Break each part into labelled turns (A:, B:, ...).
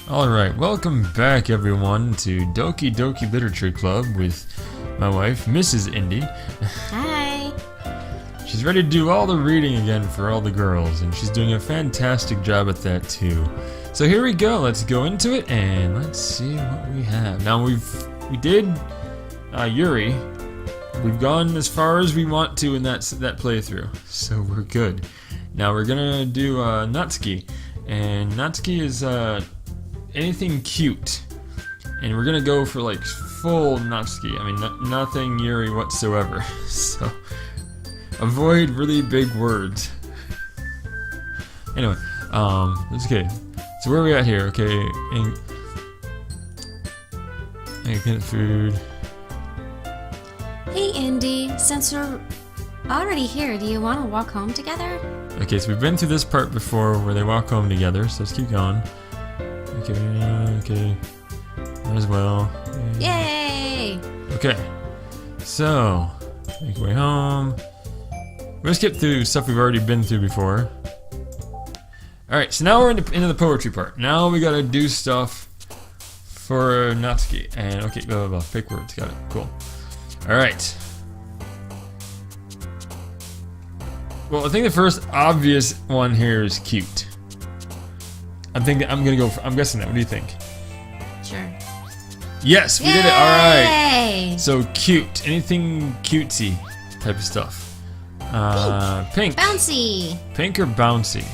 A: Alright, welcome back everyone to Doki Doki Literature Club with my wife, Mrs. Indy.
B: Hi.
A: She's ready to do all the reading again for all the girls, and she's doing a fantastic job at that too. So here we go, let's go into it and let's see what we have. Now we did Yuri. We've gone as far as we want to in that playthrough, so we're good. Now we're gonna do Natsuki, and Natsuki is anything cute, and we're gonna go for like full Natsuki. I mean, nothing Yuri whatsoever. So avoid really big words. Anyway, that's okay. So where are we at here? Okay, get food.
B: Hey, Indy. Since we're already here, do you want to walk home together?
A: Okay, so we've been through this part before where they walk home together. So let's keep going. Okay. Might as well.
B: Yay!
A: Okay. So, make our way home. We'll skip through stuff we've already been through before. Alright, so now we're into the poetry part. Now we gotta do stuff for Natsuki. And, okay, blah, blah, blah. Pick words. Got it. Cool. Alright. Well, I think the first obvious one here is cute. I'm guessing that. What do you think?
B: Sure.
A: Yes, we did it.
B: Yay!
A: Alright. So, cute. Anything cutesy type of stuff. Pink.
B: Bouncy.
A: Pink or bouncy?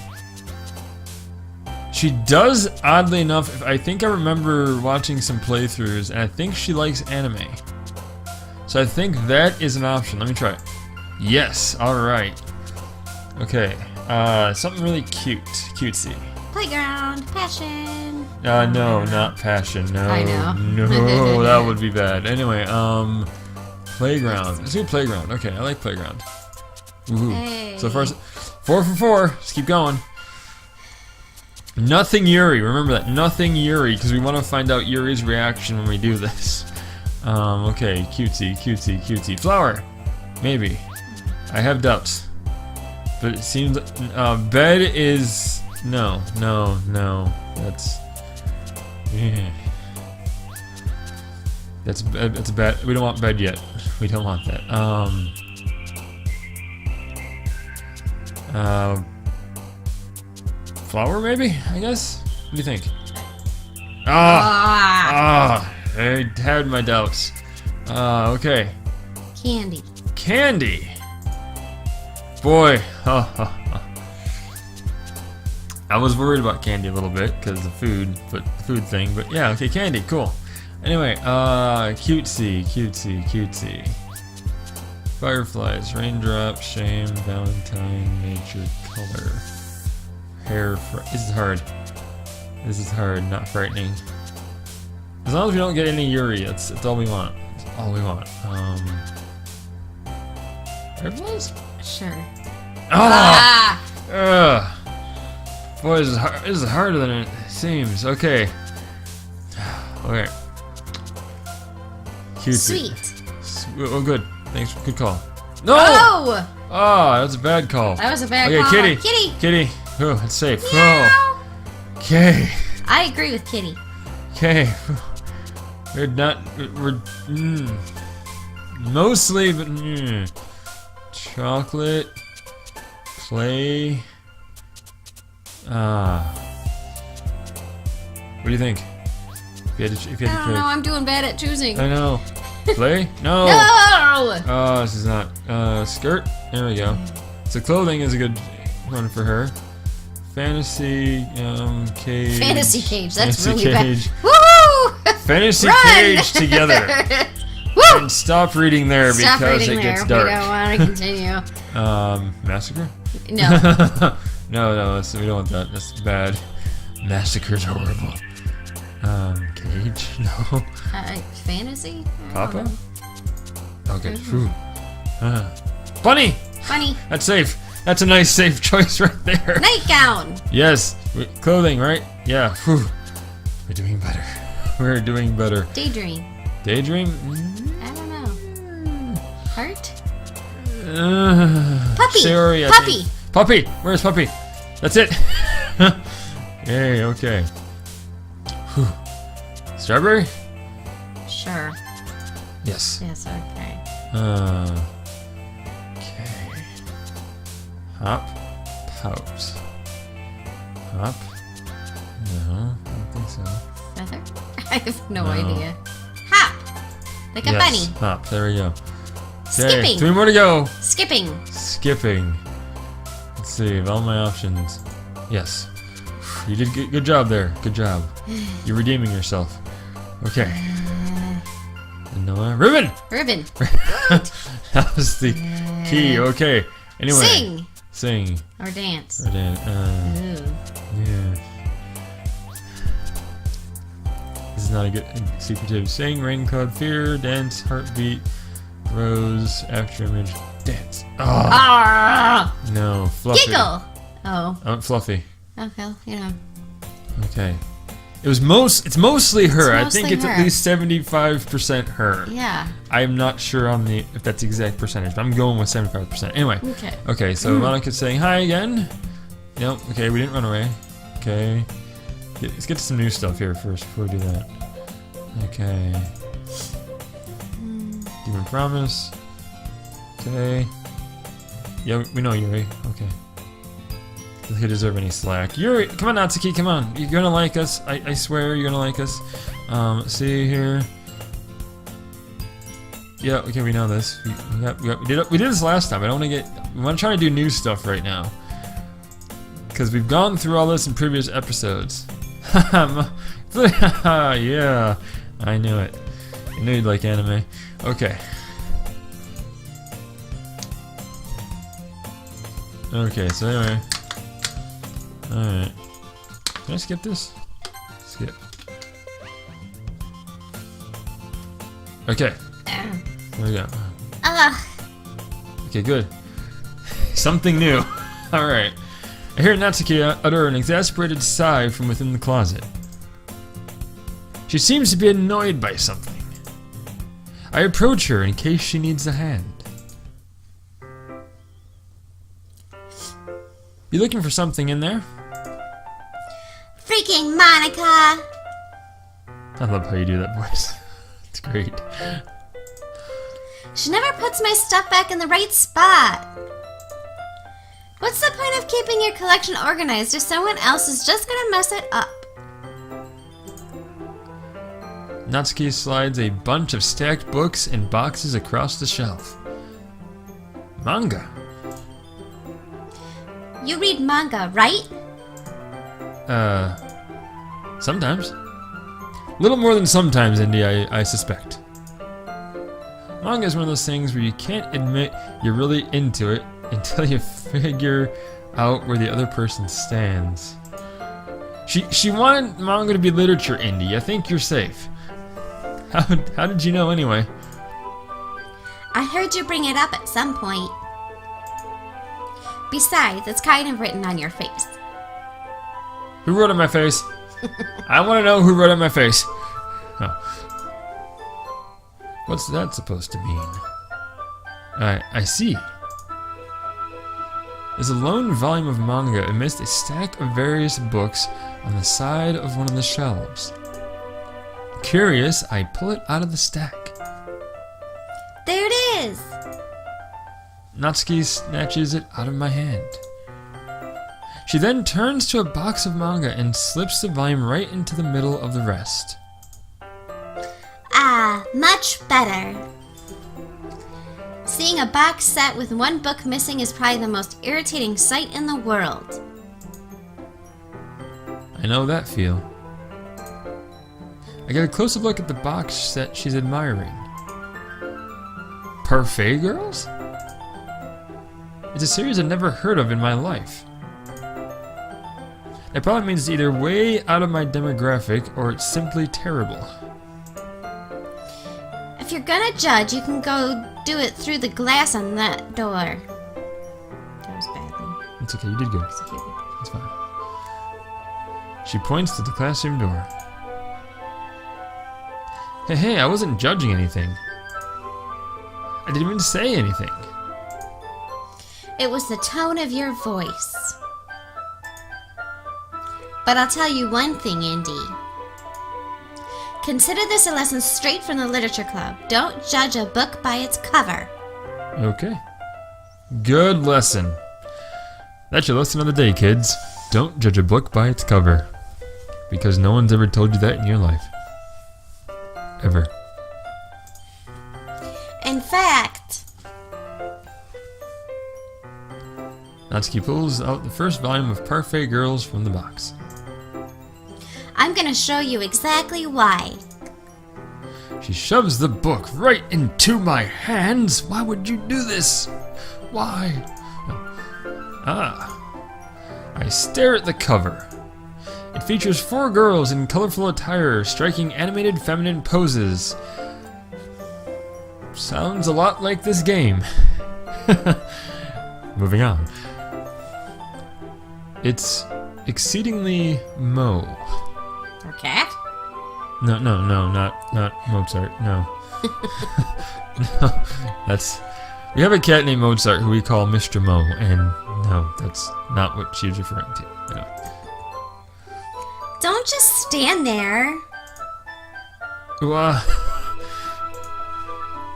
A: She does, oddly enough, I think I remember watching some playthroughs, and I think she likes anime. So I think that is an option. Let me try it. Yes, alright. Okay, something really cutesy.
B: Playground. Passion.
A: No, not passion. No,
B: I know.
A: No, that would be bad. Anyway, playground. Let's do playground. Okay, I like playground. Woohoo.
B: Hey.
A: So far, 4 for 4. Let's keep going. Nothing Yuri. Remember that. Nothing Yuri, because we want to find out Yuri's reaction when we do this. Okay, cutesy. Flower. Maybe. I have doubts. But it seems bed is no. That's that's bad. We don't want bed yet. We don't want that. Flower maybe, I guess. What do you think? I had my doubts. Okay. Candy. Boy, I was worried about candy a little bit because the food thing, but yeah, okay, candy, cool. Anyway, cutesy. Fireflies, raindrops, shame, Valentine, nature, color, hair. This is hard, not frightening. As long as we don't get any Yuri, that's all we want. That's all we want. Fireflies?
B: Sure.
A: Boy, this is harder than it seems. Okay. Okay. Cutesy.
B: Sweet.
A: Oh, good. Thanks. Good call. No!
B: Oh!
A: Ah, that's a bad call.
B: That was a bad
A: okay,
B: call.
A: Kitty. Oh, it's safe.
B: Meow.
A: Oh. Okay.
B: I agree with Kitty.
A: Okay. We're mostly, but chocolate, play. What do you think? If you had to
B: I don't know. I'm doing bad at choosing.
A: I know. Play? No.
B: No.
A: Oh, this is not. Skirt. There we go. So clothing is a good one for her. Fantasy cage.
B: Fantasy cage. That's
A: Fantasy
B: really
A: cage.
B: bad. Woohoo!
A: Fantasy
B: Run!
A: cage together.
B: Woo!
A: And stop reading there
B: Stop
A: because
B: reading
A: it gets
B: there.
A: dark.
B: We don't want to continue.
A: Massacre?
B: No.
A: No, we don't want that. That's bad. Massacre's horrible. Cage? No.
B: Fantasy?
A: Papa? Okay. Bunny!
B: Funny.
A: That's safe. That's a nice safe choice right there.
B: Nightgown.
A: Yes. Clothing, right? Yeah. Whew. We're doing better. We're doing better.
B: Daydream.
A: Daydream?
B: I don't know. Heart?
A: Puppy. Sherry,
B: Puppy.
A: Puppy. Where's Puppy? That's it. Yay. Okay. Whew. Strawberry?
B: Sure.
A: Yes.
B: Yes, okay.
A: Okay. Hop. Pout. Hop. No, I don't think so.
B: Feather? I have no
A: No.
B: idea. Hop! Like a bunny.
A: Hop. There we go. Okay,
B: Skipping.
A: 3 more to go.
B: Skipping.
A: Skipping. Let's see, of all my options. Yes. You did good job there. Good job. You're redeeming yourself. Okay. And Noah. Ribbon!
B: Ribbon.
A: That was the key. Okay. Anyway.
B: Sing.
A: Sing.
B: Or dance.
A: Or dance.
B: Ooh.
A: Yeah. This is not a good secretive. Sing, rain cloud, fear, dance, heartbeat, rose, after image, dance. Oh,
B: Ah!
A: no, fluffy.
B: Giggle. Oh.
A: Fluffy.
B: Okay. You know.
A: Okay. It's mostly her. I
B: mostly
A: think it's
B: her.
A: at least 75% her.
B: Yeah.
A: I'm not sure on if that's the exact percentage, but I'm going with 75%. Anyway.
B: Okay.
A: Okay, so Monica's saying hi again. Nope. Okay, we didn't run away. Okay. Let's get to some new stuff here first before we do that. Okay. Demon Promise. Okay. Yeah, we know Yuri. Okay. Doesn't he deserve any slack? Yuri, come on, Natsuki, come on. You're gonna like us. I swear you're gonna like us. Let's see here. Yeah, okay, we know this. We did this last time. We want to try to do new stuff right now. Because we've gone through all this in previous episodes. Yeah, I knew it. I knew you'd like anime. Okay. Okay, so anyway. Alright. Can I skip this? Skip. Okay. There we go. Okay, good. Something new. Alright. I hear Natsuki utter an exasperated sigh from within the closet. She seems to be annoyed by something. I approach her in case she needs a hand. You looking for something in there?
B: Freaking Monica!
A: I love how you do that voice. It's great.
B: She never puts my stuff back in the right spot. What's the point of keeping your collection organized if someone else is just gonna mess it up?
A: Natsuki slides a bunch of stacked books and boxes across the shelf. Manga.
B: You read manga, right?
A: Sometimes. Little more than sometimes, Indy, I suspect. Manga is one of those things where you can't admit you're really into it until you figure out where the other person stands. She wanted manga to be literature, Indy. I think you're safe. How did you know anyway?
B: I heard you bring it up at some point. Besides, it's kind of written on your face.
A: Who wrote on my face? I want to know who wrote on my face. Oh. What's that supposed to mean? I see. There's a lone volume of manga amidst a stack of various books on the side of one of the shelves. Curious, I pull it out of the stack.
B: There it is!
A: Natsuki snatches it out of my hand. She then turns to a box of manga and slips the volume right into the middle of the rest.
B: Ah, much better. Seeing a box set with one book missing is probably the most irritating sight in the world.
A: I know that feel. I get a closer look at the box set she's admiring. Parfait Girls? It's a series I've never heard of in my life. That probably means it's either way out of my demographic or it's simply terrible.
B: If you're gonna judge, you can go do it through the glass on that door. That was badly
A: It's okay, you did good.
B: executed.
A: It's fine. She points to the classroom door. Hey, I wasn't judging anything. I didn't even say anything.
B: It was the tone of your voice. But I'll tell you one thing, Indy. Consider this a lesson straight from the literature club. Don't judge a book by its cover.
A: Okay. Good lesson. That's your lesson of the day, kids. Don't judge a book by its cover. Because no one's ever told you that in your life. Ever.
B: In fact...
A: Natsuki pulls out the first volume of Parfait Girls from the box.
B: I'm gonna show you exactly why.
A: She shoves the book right into my hands. Why would you do this? Why? I stare at the cover. It features 4 girls in colorful attire striking animated feminine poses. Sounds a lot like this game. Moving on. It's exceedingly Mo.
B: Or cat?
A: No, not Mozart. No. No, that's. We have a cat named Mozart who we call Mr. Mo, and no, that's not what she's referring to. Anyway.
B: Don't just stand there.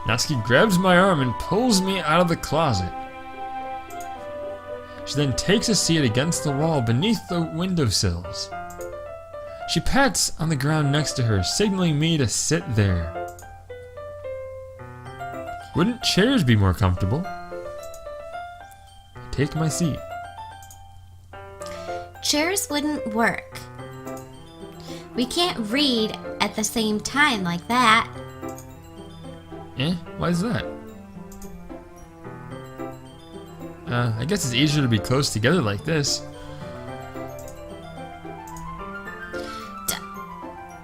A: Natsuki grabs my arm and pulls me out of the closet. She then takes a seat against the wall beneath the windowsills. She pats on the ground next to her, signaling me to sit there. Wouldn't chairs be more comfortable? I take my seat.
B: Chairs wouldn't work. We can't read at the same time like that.
A: Why is that? I guess it's easier to be close together like this.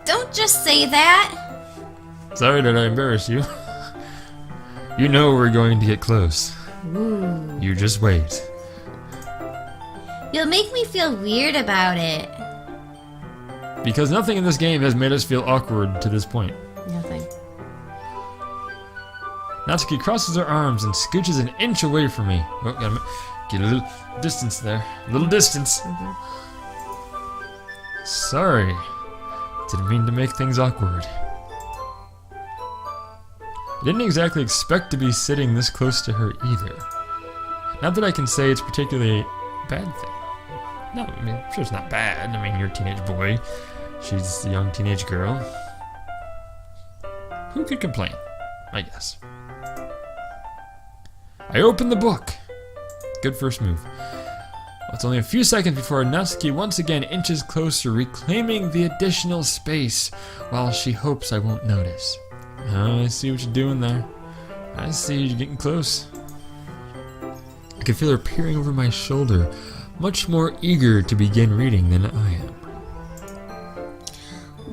B: Don't just say that.
A: Sorry that I embarrassed you. You know we're going to get close.
B: Ooh.
A: You just wait.
B: You'll make me feel weird about it.
A: Because nothing in this game has made us feel awkward to this point.
B: Nothing.
A: Natsuki crosses her arms and scooches an inch away from me. Oh, gotta get a little distance there. A little distance. Sorry. Didn't mean to make things awkward. I didn't exactly expect to be sitting this close to her either. Not that I can say it's particularly a bad thing. No, I mean, I'm sure it's not bad. I mean, you're a teenage boy. She's a young teenage girl. Who could complain? I guess. I open the book. Good first move. It's only a few seconds before Natsuki once again inches closer, reclaiming the additional space, while she hopes I won't notice. Oh, I see what you're doing there. I see you're getting close. I can feel her peering over my shoulder, much more eager to begin reading than I am.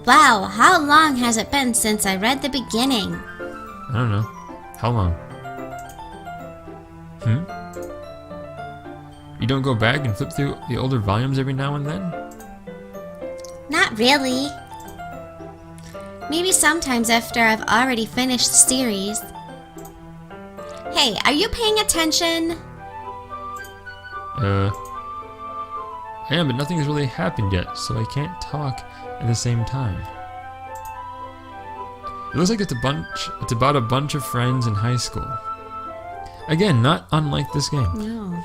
B: Wow, how long has it been since I read the beginning?
A: I don't know. How long? You don't go back and flip through the older volumes every now and then?
B: Not really. Maybe sometimes after I've already finished the series. Hey, are you paying attention?
A: I am, but nothing has really happened yet, so I can't talk at the same time. It looks like it's about a bunch of friends in high school. Again, not unlike this game.
B: No.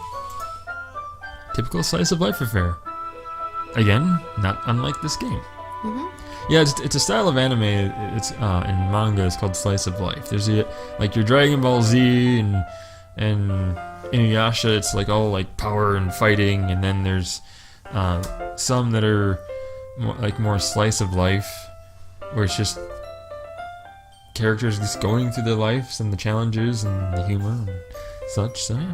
A: Typical slice of life affair. Again, not unlike this game.
B: Mm-hmm.
A: Yeah, it's a style of anime. It's in manga. It's called slice of life. There's like your Dragon Ball Z and Inuyasha. It's like all like power and fighting, and then there's some that are more slice of life, where it's just characters just going through their lives and the challenges and the humor and such. So yeah,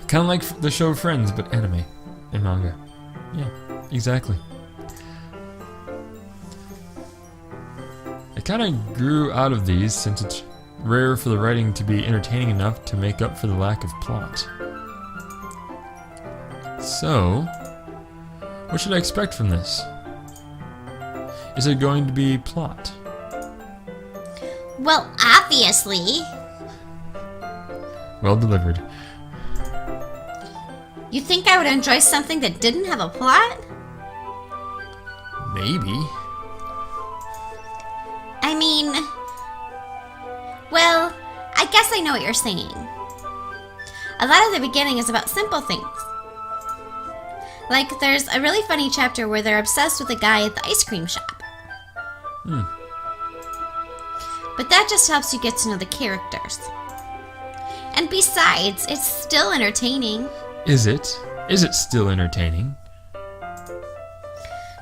A: kind of like the show Friends, but anime and manga. Yeah, exactly. I kind of grew out of these since it's rare for the writing to be entertaining enough to make up for the lack of plot. So, what should I expect from this? Is it going to be plot?
B: Well, obviously.
A: Well delivered.
B: You think I would enjoy something that didn't have a plot?
A: Maybe.
B: I know what you're saying. A lot of the beginning is about simple things. Like, there's a really funny chapter where they're obsessed with a guy at the ice cream shop. But that just helps you get to know the characters. And besides, it's still entertaining.
A: Is it? Is it still entertaining?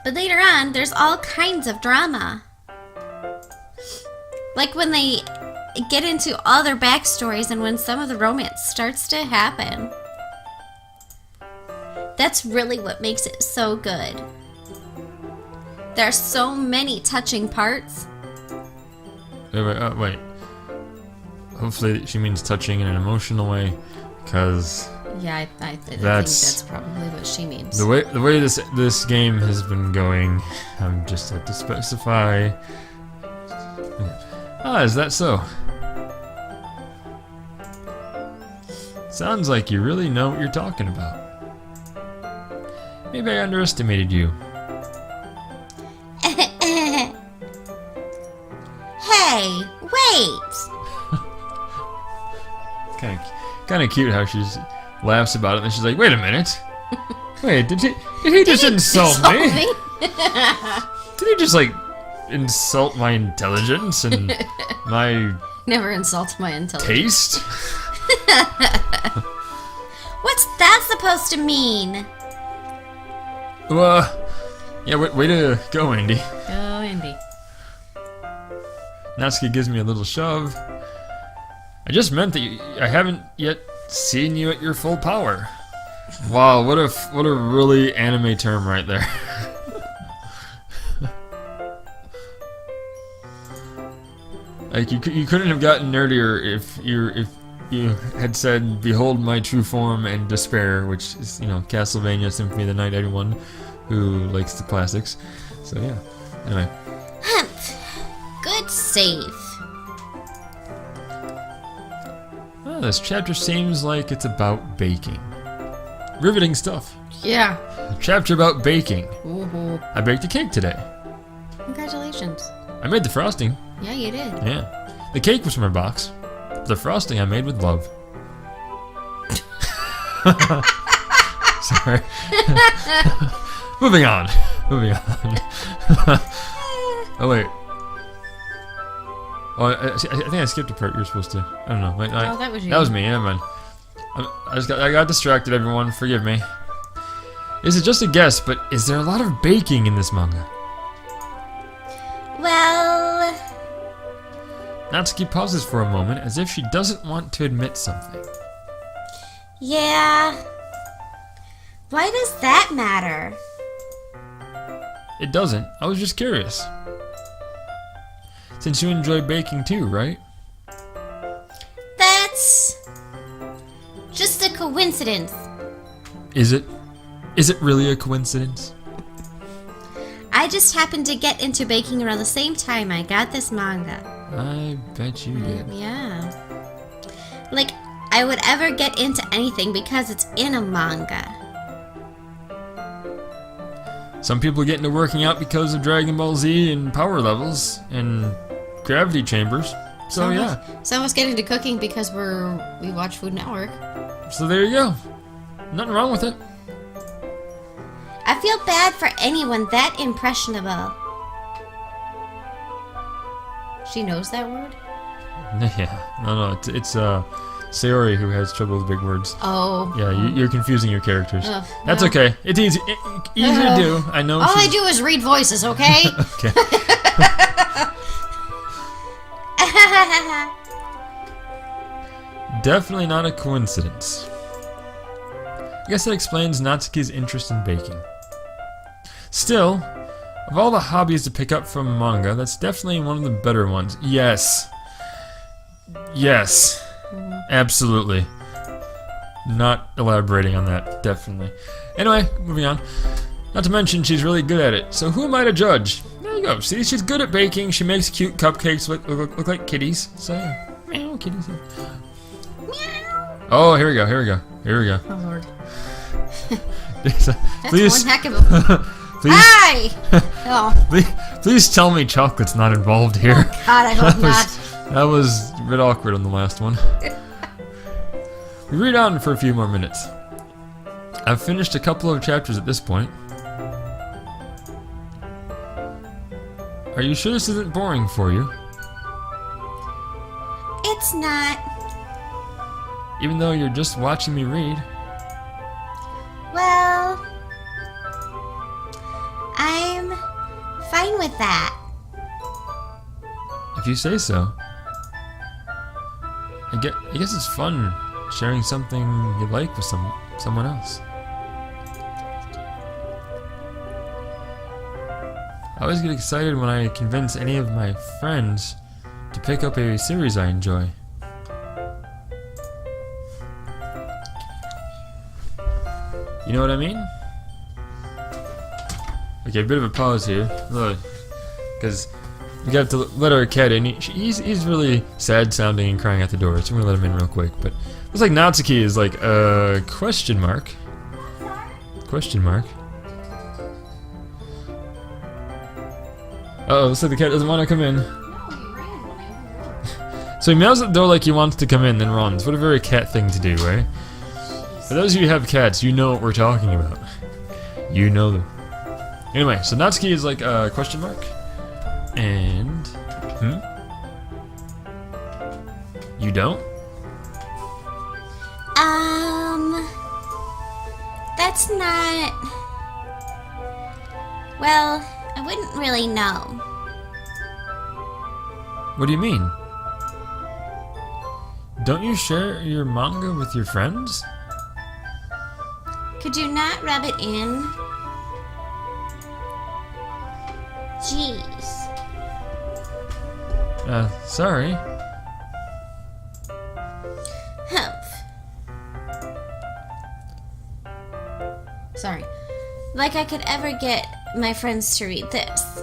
B: But later on, there's all kinds of drama. Like when they get into all their backstories and when some of the romance starts to happen. That's really what makes it so good. There are so many touching parts.
A: Wait. Hopefully she means touching in an emotional way, because
B: yeah, I think that's probably what she means.
A: The way this game has been going, I'm just have to specify. Ah, is that so? Sounds like you really know what you're talking about. Maybe I underestimated you.
B: Hey, wait!
A: Kind of cute how she laughs about it, and then she's like, "Wait a minute! Wait, did he just insult me? Did he just like insult my intelligence and my
B: never insult my intelligence.
A: taste?"
B: What's that supposed to mean?
A: Yeah, way to go, Indy.
B: Go, Indy.
A: Natsuki gives me a little shove. I just meant that I haven't yet seen you at your full power. Wow, what a really anime term right there. Like you couldn't have gotten nerdier if you had said, "Behold my true form and despair," which is, Castlevania Symphony of the Night. Everyone who likes the classics. So yeah. Anyway.
B: Good save.
A: Oh, this chapter seems like it's about baking. Riveting stuff.
B: Yeah.
A: A chapter about baking.
B: Ooh.
A: I baked a cake today.
B: Congratulations.
A: I made the frosting.
B: Yeah, you did.
A: Yeah. The cake was from her box. The frosting I made with love. Sorry. Moving on. Oh, wait. Oh, I think I skipped a part you're supposed to. I don't know.
B: That was you.
A: That was me, yeah, man. I got distracted, everyone. Forgive me. Is it just a guess, but is there a lot of baking in this manga?
B: Well...
A: Natsuki pauses for a moment as if she doesn't want to admit something.
B: Yeah... Why does that matter?
A: It doesn't. I was just curious. Since you enjoy baking too, right?
B: That's... just a coincidence.
A: Is it? Is it really a coincidence?
B: I just happened to get into baking around the same time I got this manga.
A: I bet you did.
B: Yeah. Like, I would ever get into anything because it's in a manga.
A: Some people get into working out because of Dragon Ball Z and power levels and gravity chambers. So yeah.
B: Some of us get into cooking because we watch Food Network.
A: So there you go. Nothing wrong with it.
B: I feel bad for anyone that impressionable. She knows that word?
A: Yeah. No. It's Sayori who has trouble with big words.
B: Oh.
A: Yeah, you're confusing your characters. That's
B: no.
A: okay. It's easy to do. I know.
B: All I do is read voices, okay?
A: Okay. Definitely not a coincidence. I guess that explains Natsuki's interest in baking. Still, of all the hobbies to pick up from manga, that's definitely one of the better ones. Yes. Absolutely. Not elaborating on that, definitely. Anyway, moving on. Not to mention, she's really good at it. So who am I to judge? There you go. See, she's good at baking. She makes cute cupcakes look like kitties. So yeah. Meow, kitties. Oh, here we go.
B: Oh, Lord.
A: Please.
B: That's one heck of a...
A: Please.
B: Hi! Oh.
A: Please tell me chocolate's not involved here.
B: Oh, God, I hope not.
A: That was bit awkward on the last one. We read on for a few more minutes. I've finished a couple of chapters at this point. Are you sure this isn't boring for you?
B: It's not.
A: Even though you're just watching me read?
B: Well, I'm fine with that.
A: If you say so. I guess it's fun sharing something you like with someone else. I always get excited when I convince any of my friends to pick up a series I enjoy. You know what I mean? Okay, a bit of a pause here. Look, because we got to let our cat in. He's really sad sounding and crying at the door, so we're gonna let him in real quick. But looks like Natsuki is like question mark. Question mark. Uh-oh, looks like the cat doesn't want to come in.
B: No, he ran when I opened the door.
A: So he meows at the door like he wants to come in, then runs. What a very cat thing to do, right? For those of you who have cats, you know what we're talking about. You know them. Anyway, so Natsuki is like a question mark. And... You don't?
B: That's not... Well, I wouldn't really know.
A: What do you mean? Don't you share your manga with your friends?
B: Could you not rub it in? Jeez.
A: Sorry.
B: Humph. Sorry. Like I could ever get my friends to read this.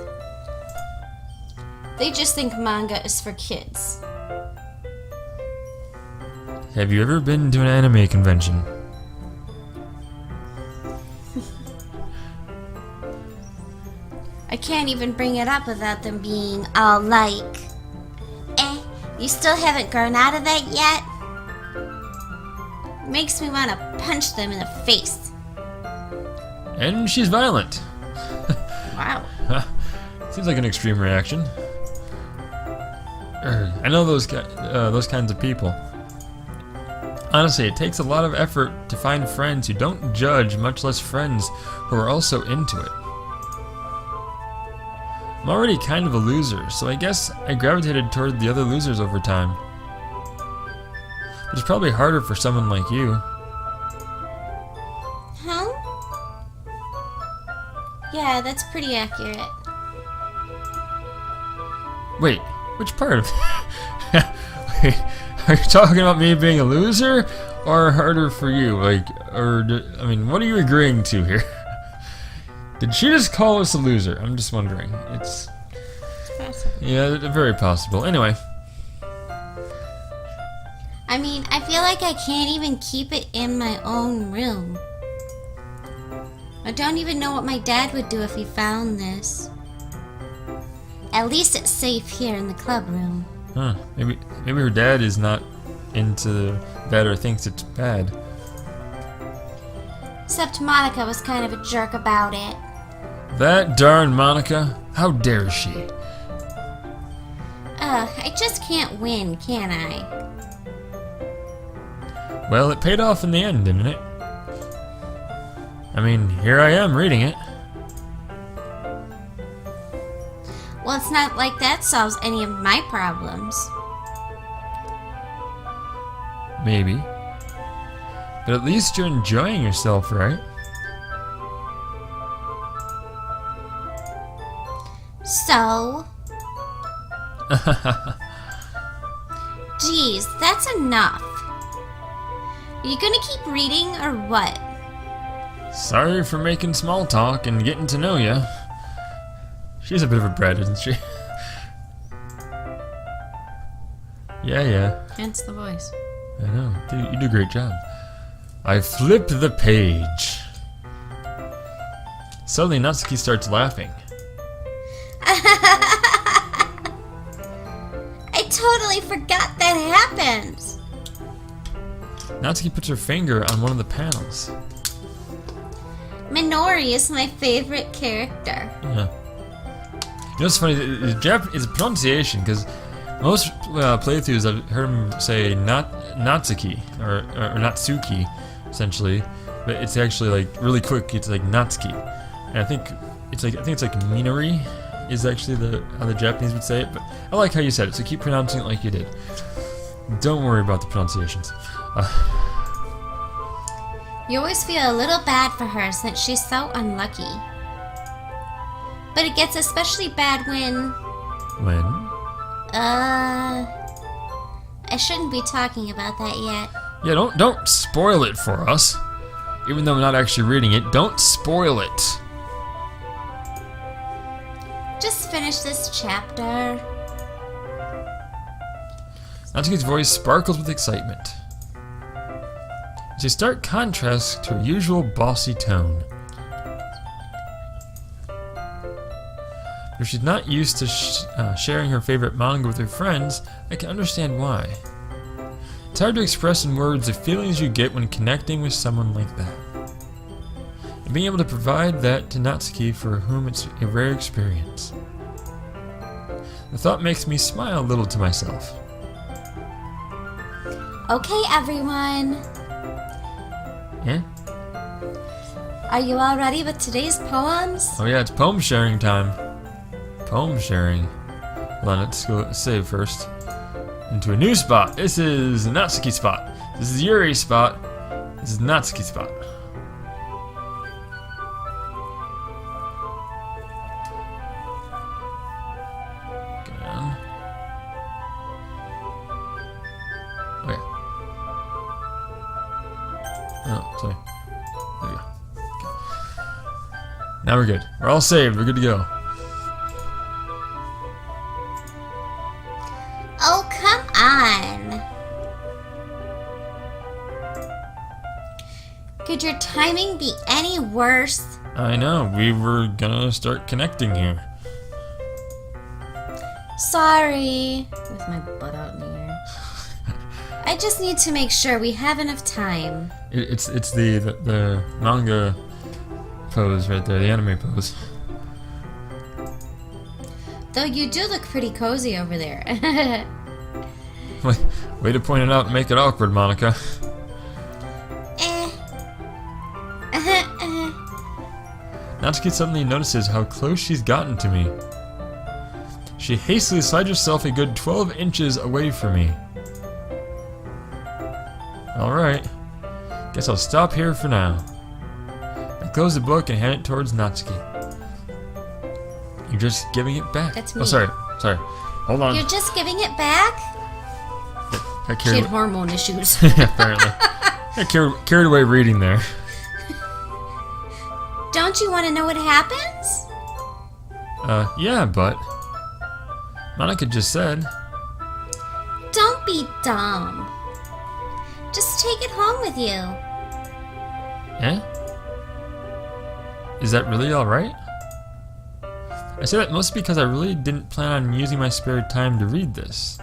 B: They just think manga is for kids.
A: Have you ever been to an anime convention?
B: I can't even bring it up without them being all like, you still haven't grown out of that yet? Makes me want to punch them in the face.
A: And she's violent.
B: Wow.
A: Seems like an extreme reaction. I know those kinds of people. Honestly, it takes a lot of effort to find friends who don't judge, much less friends who are also into it. I'm already kind of a loser, so I guess I gravitated toward the other losers over time. But it's probably harder for someone like you.
B: Huh? Yeah, that's pretty accurate.
A: Wait, which part of Wait, are you talking about me being a loser, or harder for you? Like, I mean, what are you agreeing to here? Did she just call us a loser? I'm just wondering. It's
B: possible.
A: Yeah, very possible. Anyway.
B: I mean, I feel like I can't even keep it in my own room. I don't even know what my dad would do if he found this. At least it's safe here in the club room.
A: Huh. Maybe her dad is not into that or thinks it's bad.
B: Except Monica was kind of a jerk about it.
A: That darn Monica. How dare she?
B: I just can't win, can I?
A: Well, it paid off in the end, didn't it? I mean, here I am reading it.
B: Well, it's not like that solves any of my problems.
A: Maybe. But at least you're enjoying yourself, right?
B: So? Geez, that's enough. Are you gonna keep reading or what?
A: Sorry for making small talk and getting to know you. She's a bit of a brat, isn't she? Yeah.
B: Hence the voice.
A: I know. You do a great job. I flip the page. Suddenly, Natsuki starts laughing.
B: I totally forgot that happened.
A: Natsuki puts her finger on one of the panels.
B: Minori is my favorite character.
A: Yeah. You know what's funny? It's pronunciation, because most playthroughs I've heard him say Natsuki or Natsuki, essentially, but it's actually like really quick. It's like Natsuki, and I think it's like Minori is actually how the Japanese would say it. But I like how you said it, so keep pronouncing it like you did. Don't worry about the pronunciations.
B: You always feel a little bad for her since she's so unlucky. But it gets especially bad when...
A: When?
B: I shouldn't be talking about that yet.
A: Yeah, don't spoil it for us. Even though I'm not actually reading it, don't spoil it.
B: Just finish this chapter.
A: Natsuki's voice sparkles with excitement. It's a stark contrast to her usual bossy tone. If she's not used to sharing her favorite manga with her friends, I can understand why. It's hard to express in words the feelings you get when connecting with someone like that. And being able to provide that to Natsuki, for whom it's a rare experience. The thought makes me smile a little to myself.
B: Okay, everyone.
A: Yeah?
B: Are you all ready with today's poems?
A: Oh yeah, it's poem sharing time. Poem sharing. Hold on, let's go save first. Into a new spot. This is Natsuki spot. This is Yuri's spot. This is Natsuki spot. Go on. Okay. Oh, sorry. There we go. Okay. Now we're good. We're all saved. We're good to go.
B: Oh, come on. Could your timing be any worse?
A: I know. We were gonna start connecting here.
B: Sorry. With my butt out in the air. I just need to make sure we have enough time.
A: It's the manga pose right there, the anime pose.
B: Though you do look pretty cozy over there.
A: Way to point it out and make it awkward, Monica. Natsuki suddenly notices how close she's gotten to me. She hastily slides herself a good 12 inches away from me. Alright. Guess I'll stop here for now. I close the book and hand it towards Natsuki. You're just giving it back.
B: That's me.
A: Oh, sorry. Hold on.
B: You're just giving it back? She had hormone issues.
A: Apparently. I carried away reading there.
B: Don't you want to know what happens?
A: Yeah, but Monica just said.
B: Don't be dumb. Just take it home with you.
A: Eh? Is that really alright? I say that mostly because I really didn't plan on using my spare time to read this.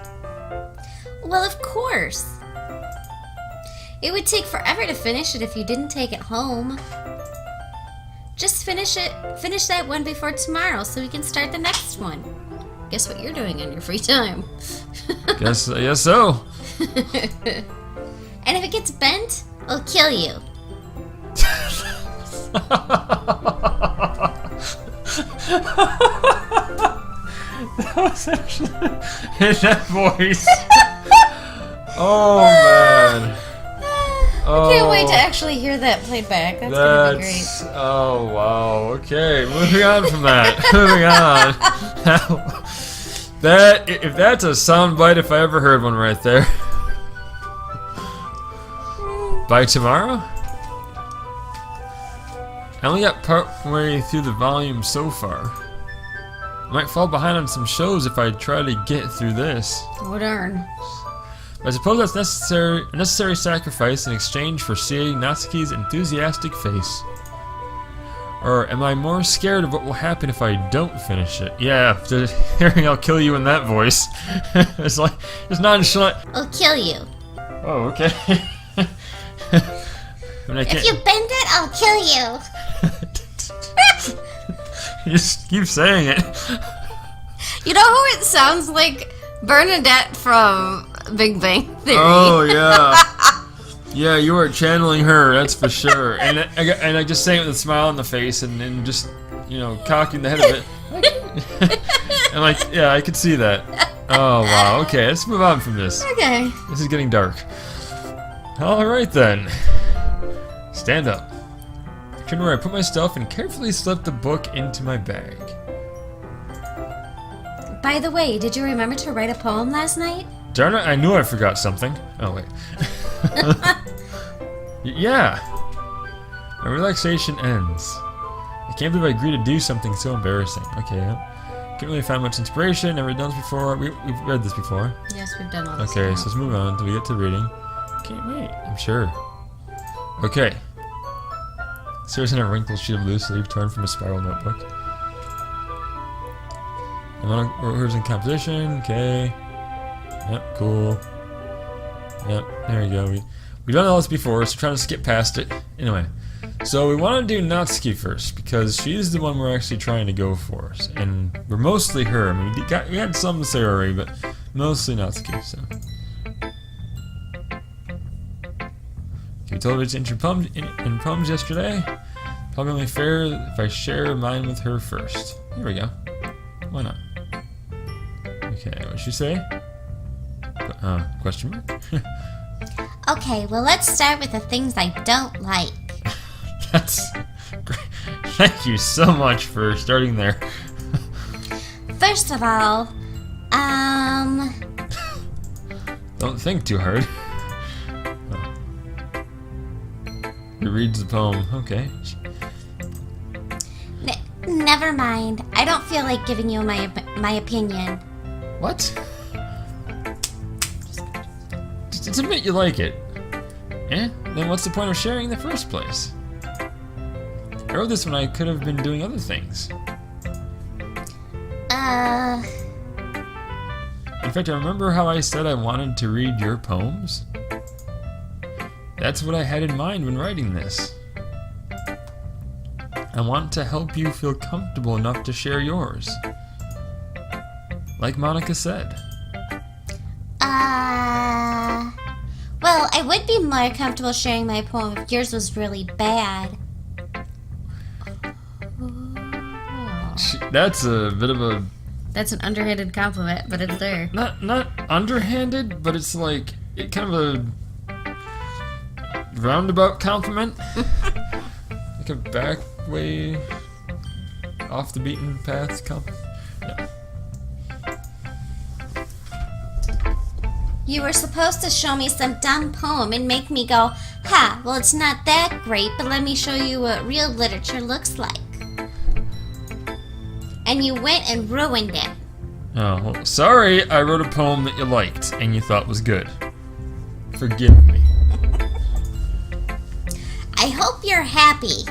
B: Well, of course. It would take forever to finish it if you didn't take it home. Just finish that one before tomorrow so we can start the next one. Guess what you're doing in your free time?
A: Guess so.
B: And if it gets bent, I'll kill you.
A: That was actually in that voice. Oh man.
B: I can't wait to actually hear that played back. That's gonna be great.
A: Oh wow. Okay, moving on from that. Moving on. If that's a soundbite, if I ever heard one right there. By tomorrow? I only got part way through the volume so far. I might fall behind on some shows if I try to get through this.
B: Oh darn.
A: I suppose that's a necessary sacrifice in exchange for seeing Natsuki's enthusiastic face. Or am I more scared of what will happen if I don't finish it? Yeah, hearing I'll kill you in that voice. It's like, it's nonchalant.
B: I'll kill you.
A: Oh, okay.
B: If you bend it, I'll kill you.
A: You just keep saying it.
C: You know who it sounds like? Bernadette from Big Bang Theory.
A: Oh, yeah. Yeah, you are channeling her, that's for sure. And I just say it with a smile on the face and just, you know, cocking the head of it. And like, yeah, I could see that. Oh, wow. Okay, let's move on from this.
C: Okay.
A: This is getting dark. Alright then. Stand up. I turn where I put my stuff and carefully slip the book into my bag.
B: By the way, did you remember to write a poem last night?
A: Darn it, I knew I forgot something. Oh, wait. Yeah. My relaxation ends. I can't believe I agreed to do something so embarrassing. Okay, yeah. Can't really find much inspiration. Never done this before. We've read this before.
C: Yes, we've done all this.
A: Okay, so let's move on till we get to reading. Can't wait, I'm sure. Okay. Stares in a wrinkled sheet of loose leaf torn from a spiral notebook. Words in composition. Okay. Yep, cool. Yep, there you go. We've done all this before, so trying to skip past it. Anyway, so we want to do Natsuki first because she's the one we're actually trying to go for, and we're mostly her. I mean, we had some to say already, but mostly Natsuki. So, we told her to enter in poems yesterday. Probably only fair if I share mine with her first. Here we go. Why not? Okay, what'd she say? Question mark?
B: Okay, well, let's start with the things I don't like.
A: That's great. Thank you so much for starting there.
B: First of all,
A: Don't think too hard. He reads the poem. Okay.
B: Never mind. I don't feel like giving you my opinion.
A: What? Just admit you like it. Eh? Then what's the point of sharing in the first place? I wrote this when I could have been doing other things. In fact, I remember how I said I wanted to read your poems? That's what I had in mind when writing this. I want to help you feel comfortable enough to share yours. Like Monica said.
B: Well, I would be more comfortable sharing my poem if yours was really bad.
A: That's a bit of a...
C: That's an underhanded compliment, but it's there.
A: Not underhanded, but it's like kind of a roundabout compliment. Like a back way off the beaten path compliment. Yeah.
B: You were supposed to show me some dumb poem and make me go, ha, well, it's not that great, but let me show you what real literature looks like. And you went and ruined it.
A: Oh, well, sorry, I wrote a poem that you liked and you thought was good. Forgive me.
B: I hope you're happy.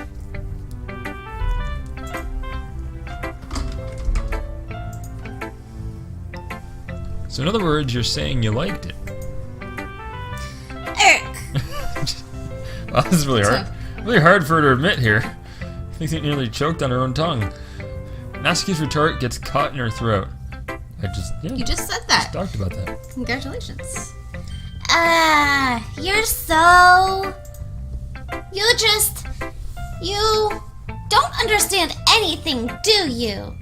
A: So in other words, you're saying you liked it. Wow, this is really hard. Really hard for her to admit here. I think she nearly choked on her own tongue. Natsuki's retort gets caught in her throat.
C: You just said that.
A: Just talked about that.
C: Congratulations.
B: You're so... You don't understand anything, do you?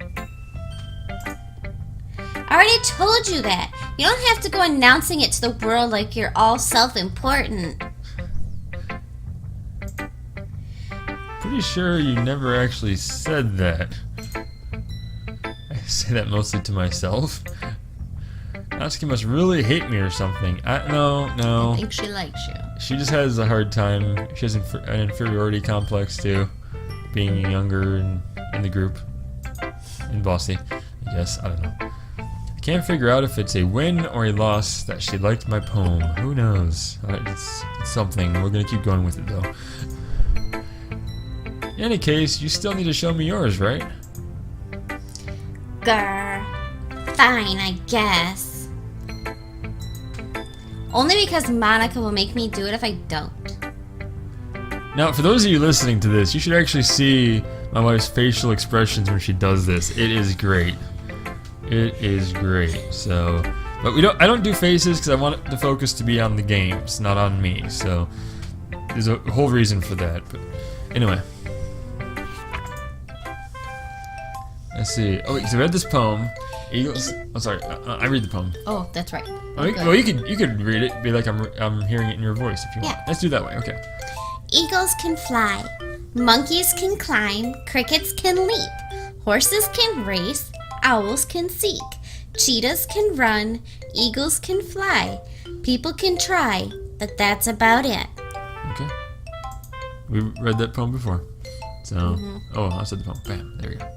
B: I already told you that. You don't have to go announcing it to the world like you're all self-important.
A: Pretty sure you never actually said that. I say that mostly to myself. Natsuki must really hate me or something. No.
C: I think she likes you.
A: She just has a hard time. She has an inferiority complex too, being younger and in the group. And bossy, I guess. I don't know. I can't figure out if it's a win or a loss that she liked my poem. Who knows? It's something. We're gonna keep going with it though. In any case, you still need to show me yours, right?
B: Grr. Fine, I guess. Only because Monica will make me do it if I don't.
A: Now, for those of you listening to this, you should actually see my wife's facial expressions when she does this. It is great. It is great. So, but I don't do faces because I want the focus to be on the games, not on me. So, there's a whole reason for that. But anyway, let's see. Oh, so I read this poem. Eagles. Oh, sorry. I read the poem.
B: Oh, that's right.
A: Well, you could read it. Be like I'm hearing it in your voice if you want.
B: Yeah.
A: Let's do it that way. Okay.
B: Eagles can fly, monkeys can climb, crickets can leap, horses can race, owls can seek, cheetahs can run, eagles can fly, people can try, but that's about it.
A: Okay. We read that poem before. So, oh, I said the poem. Bam. There we go.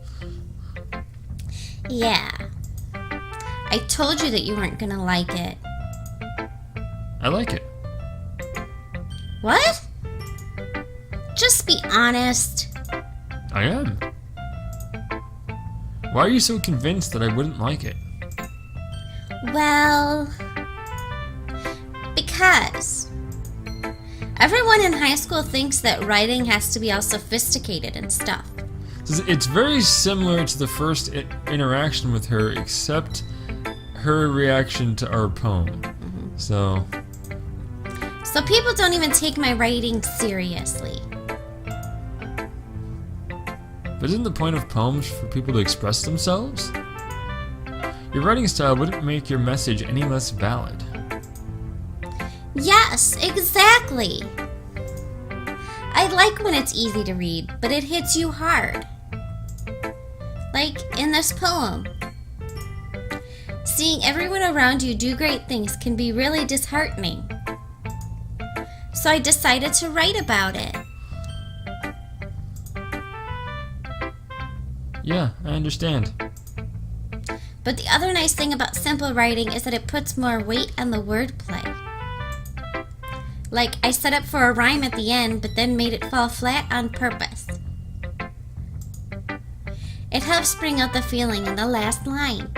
B: Yeah. I told you that you weren't gonna like it.
A: I like it.
B: What? Just be honest.
A: I am. Why are you so convinced that I wouldn't like it?
B: Well, because everyone in high school thinks that writing has to be all sophisticated and stuff.
A: It's very similar to the first interaction with her, except her reaction to our poem. So
B: people don't even take my writing seriously.
A: But isn't the point of poems for people to express themselves? Your writing style wouldn't make your message any less valid.
B: Yes, exactly. I like when it's easy to read, but it hits you hard. Like in this poem. Seeing everyone around you do great things can be really disheartening. So I decided to write about it.
A: Yeah, I understand.
B: But the other nice thing about simple writing is that it puts more weight on the wordplay. Like, I set up for a rhyme at the end, but then made it fall flat on purpose. It helps bring out the feeling in the last line.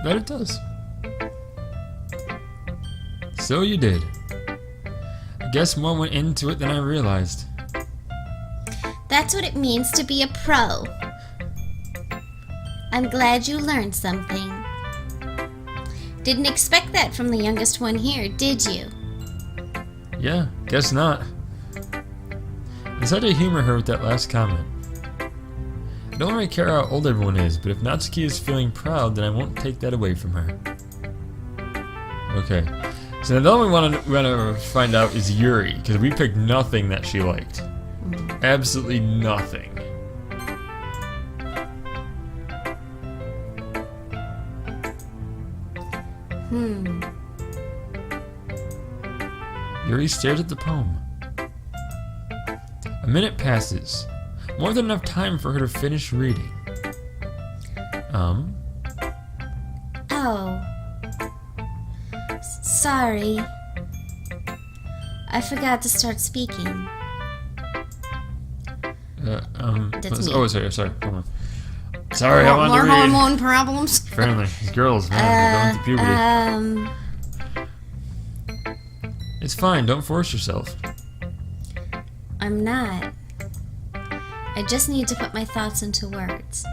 A: That it does. So you did. I guess more went into it than I realized.
B: That's what it means to be a pro. I'm glad you learned something. Didn't expect that from the youngest one here, did you?
A: Yeah, guess not. I just had to humor her with that last comment. I don't really care how old everyone is, but if Natsuki is feeling proud, then I won't take that away from her. Okay. So the only one we want to find out is Yuri, because we picked nothing that she liked. Absolutely nothing. Yuri stares at the poem. A minute passes. More than enough time for her to finish reading.
B: Oh. Sorry. I forgot to start speaking. That's me.
A: Oh, sorry, hold on. Sorry, I wanted
C: More
A: to read.
C: hormone problems.
A: Apparently, these girls, man, they're going through puberty. It's fine, don't force yourself.
B: I'm not. I just need to put my thoughts into words.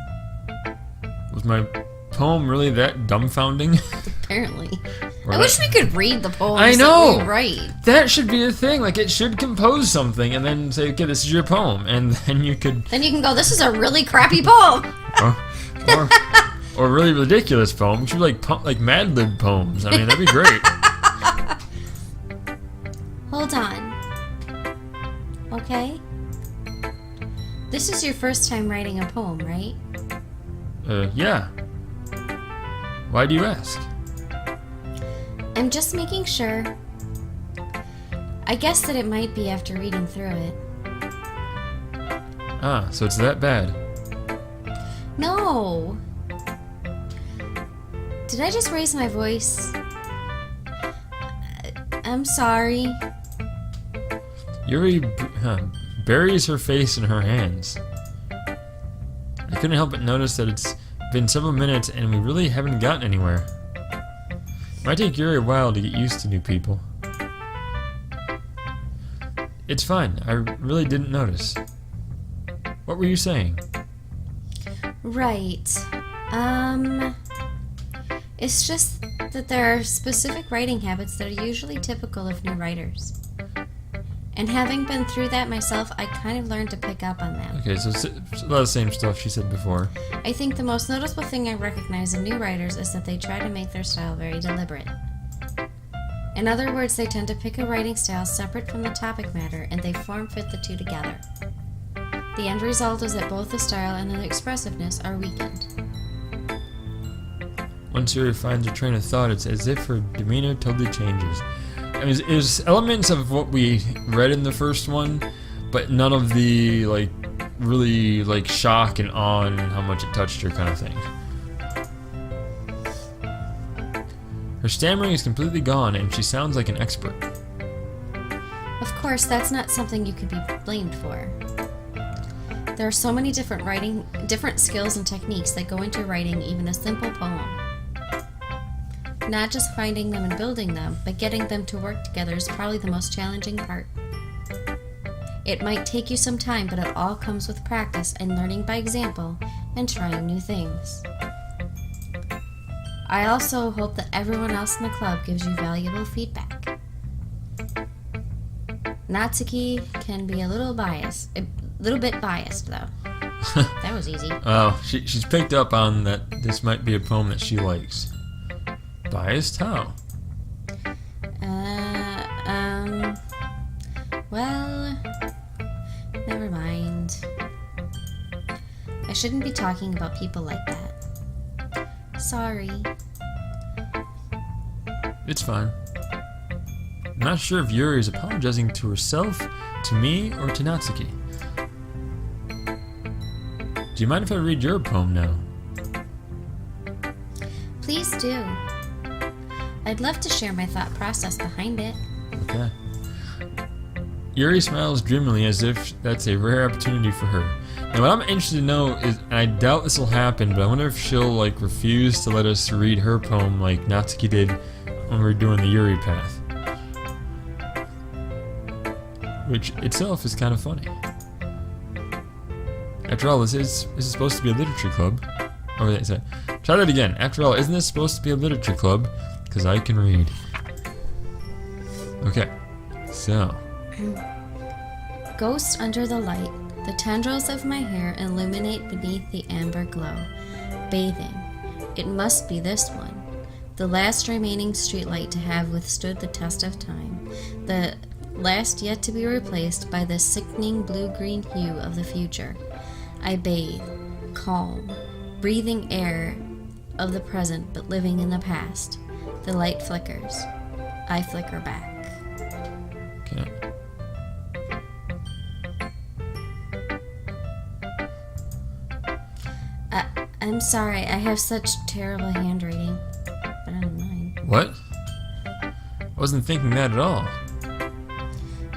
A: Was my poem really that dumbfounding?
C: Apparently.
A: Or
C: I wish we could read the poems
A: I know!
C: that we write.
A: That should be a thing. Like, it should compose something and then say, okay, this is your poem. And then you could...
C: Then you can go, this is a really crappy poem.
A: Or really ridiculous poem. It should be like Mad Lib poems. I mean, that'd be great.
B: Hold on. Okay? This is your first time writing a poem, right?
A: Yeah. Why do you ask?
B: I'm just making sure. I guess that it might be after reading through it.
A: Ah, so it's that bad.
B: No! Did I just raise my voice? I'm sorry.
A: Yuri buries her face in her hands. I couldn't help but notice that it's been several minutes and we really haven't gotten anywhere. It might take Yuri a while to get used to new people. It's fine, I really didn't notice. What were you saying?
B: Right. It's just that there are specific writing habits that are usually typical of new writers. And having been through that myself, I kind of learned to pick up on them.
A: Okay, so it's a lot of the same stuff she said before.
B: I think the most noticeable thing I recognize in new writers is that they try to make their style very deliberate. In other words, they tend to pick a writing style separate from the topic matter, and they form-fit the two together. The end result is that both the style and the expressiveness are weakened.
A: Once Yuri finds her train of thought, it's as if her demeanor totally changes. I mean, there's elements of what we read in the first one, but none of the, like, really, like, shock and awe and how much it touched her kind of thing. Her stammering is completely gone, and she sounds like an expert.
B: Of course, that's not something you could be blamed for. There are so many different skills and techniques that go into writing even a simple poem. Not just finding them and building them, but getting them to work together is probably the most challenging part. It might take you some time, but it all comes with practice and learning by example and trying new things. I also hope that everyone else in the club gives you valuable feedback. Natsuki can be a little bit biased though. That was easy.
A: Oh, she's picked up on that this might be a poem that she likes. Biased? How?
B: Well, never mind. I shouldn't be talking about people like that. Sorry.
A: It's fine. I'm not sure if Yuri is apologizing to herself, to me, or to Natsuki. Do you mind if I read your poem now?
B: Please do. I'd love to share my thought process behind it.
A: Okay. Yuri smiles dreamily as if that's a rare opportunity for her. And what I'm interested to know is, and I doubt this will happen, but I wonder if she'll like refuse to let us read her poem like Natsuki did when we were doing the Yuri path. Which itself is kind of funny. After all, this is supposed to be a literature club. Oh, wait, sorry. Try that again. After all, isn't this supposed to be a literature club? Because I can read. Okay, so.
B: Ghost under the light, the tendrils of my hair illuminate beneath the amber glow. Bathing. It must be this one. The last remaining streetlight to have withstood the test of time. The last yet to be replaced by the sickening blue-green hue of the future. I bathe, calm, breathing air of the present but living in the past. The light flickers. I flicker back.
A: Okay.
B: I'm sorry, I have such terrible handwriting. But I don't mind.
A: What? I wasn't thinking that at all.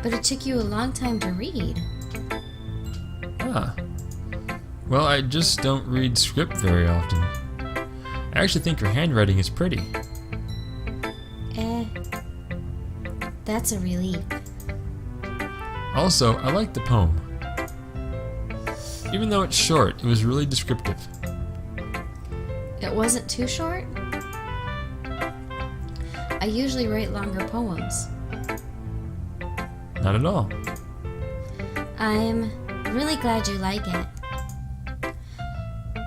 B: But it took you a long time to read.
A: Ah. Well, I just don't read script very often. I actually think your handwriting is pretty.
B: That's a relief.
A: Also, I like the poem. Even though it's short, it was really descriptive.
B: It wasn't too short? I usually write longer poems.
A: Not at all.
B: I'm really glad you like it.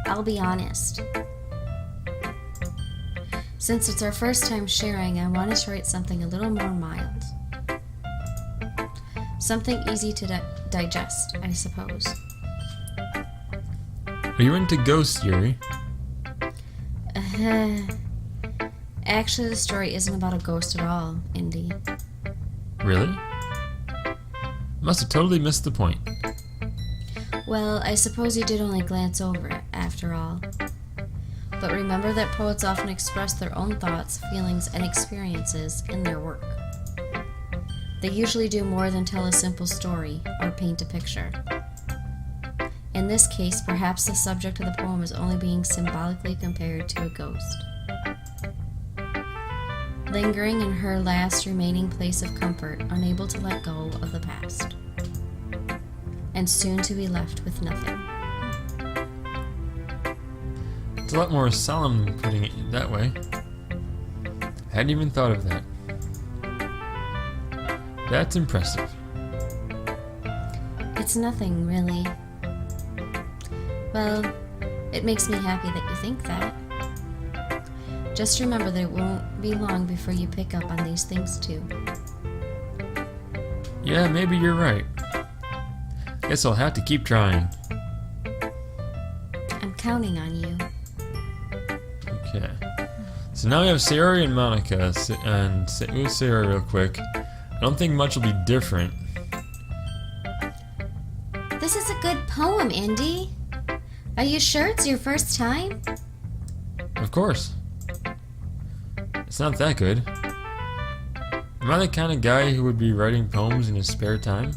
B: I'll be honest. Since it's our first time sharing, I wanted to write something a little more mild. Something easy to digest, I suppose.
A: Are you into ghosts, Yuri?
B: Actually, the story isn't about a ghost at all, Indy.
A: Really? Must have totally missed the point.
B: Well, I suppose you did only glance over it, after all. But remember that poets often express their own thoughts, feelings, and experiences in their work. They usually do more than tell a simple story or paint a picture. In this case, perhaps the subject of the poem is only being symbolically compared to a ghost. Lingering in her last remaining place of comfort, unable to let go of the past. And soon to be left with nothing.
A: It's a lot more solemn putting it that way. Hadn't even thought of that. That's impressive.
B: It's nothing, really. Well, it makes me happy that you think that. Just remember that it won't be long before you pick up on these things too.
A: Yeah, maybe you're right. Guess I'll have to keep trying.
B: I'm counting on you.
A: Okay. So now we have Sayori and Monica. And we'll Sayori real quick. I don't think much will be different.
B: This is a good poem, Indy. Are you sure it's your first time?
A: Of course. It's not that good. Am I the kind of guy who would be writing poems in his spare time?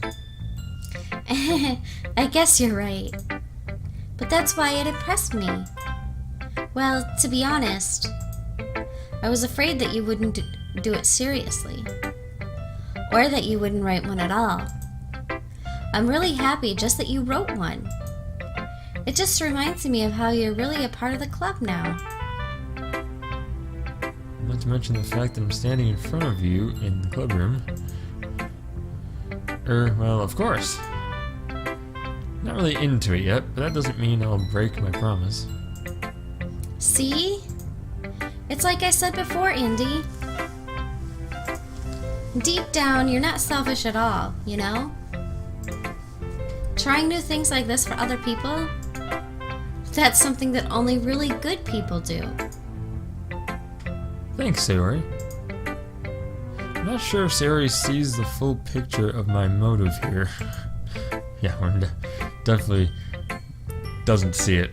B: I guess you're right. But that's why it impressed me. Well, to be honest, I was afraid that you wouldn't do it seriously. Or that you wouldn't write one at all. I'm really happy just that you wrote one. It just reminds me of how you're really a part of the club now.
A: Not to mention the fact that I'm standing in front of you in the club room. Well, of course. Not really into it yet, but that doesn't mean I'll break my promise.
B: See? It's like I said before, Indy. Deep down, you're not selfish at all, you know? Trying new things like this for other people, that's something that only really good people do.
A: Thanks, Sayori. I'm not sure if Sayori sees the full picture of my motive here. Yeah, definitely doesn't see it.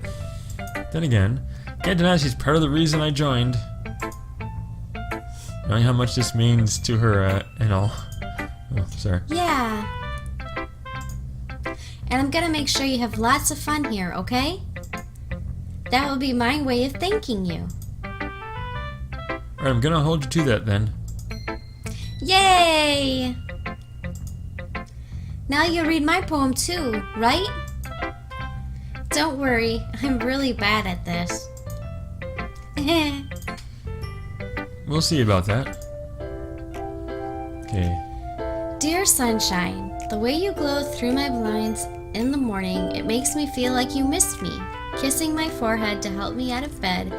A: Then again, can't deny she's part of the reason I joined. Knowing how much this means to her and all. Oh, sorry.
B: Yeah. And I'm gonna make sure you have lots of fun here, okay? That will be my way of thanking you.
A: Alright, I'm gonna hold you to that then.
B: Yay! Now you'll read my poem too, right? Don't worry, I'm really bad at this.
A: We'll see about that. Okay.
B: Dear sunshine, the way you glow through my blinds in the morning, it makes me feel like you missed me. Kissing my forehead to help me out of bed,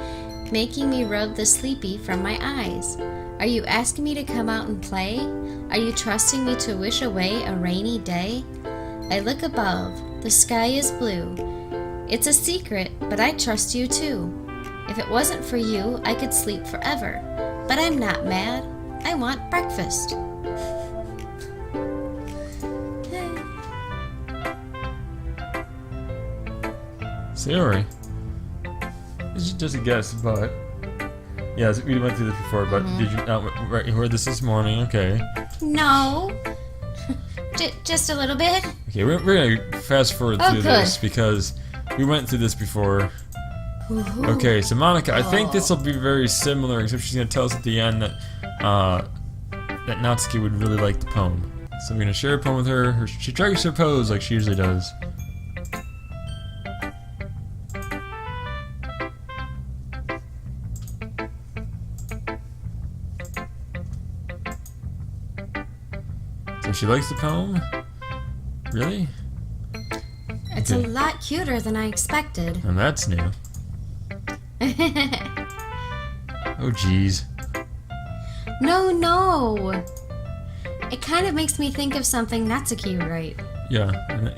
B: making me rub the sleepy from my eyes. Are you asking me to come out and play? Are you trusting me to wish away a rainy day? I look above, the sky is blue. It's a secret, but I trust you too. If it wasn't for you, I could sleep forever. But I'm not mad. I want breakfast.
A: Sayori. This is just a guess, but yeah, we went through this before. But did you not you heard this morning? Okay.
B: No. Just a little bit.
A: Okay, we're gonna fast forward through this because we went through this before. Okay, so Monica, I think this will be very similar, except she's gonna tell us at the end that that Natsuki would really like the poem. So we're gonna share a poem with her. She tries her pose like she usually does. So she likes the poem? Really?
B: It's a lot cuter than I expected.
A: And that's new. Oh, jeez.
B: No. It kind of makes me think of something Natsuki would write.
A: Yeah,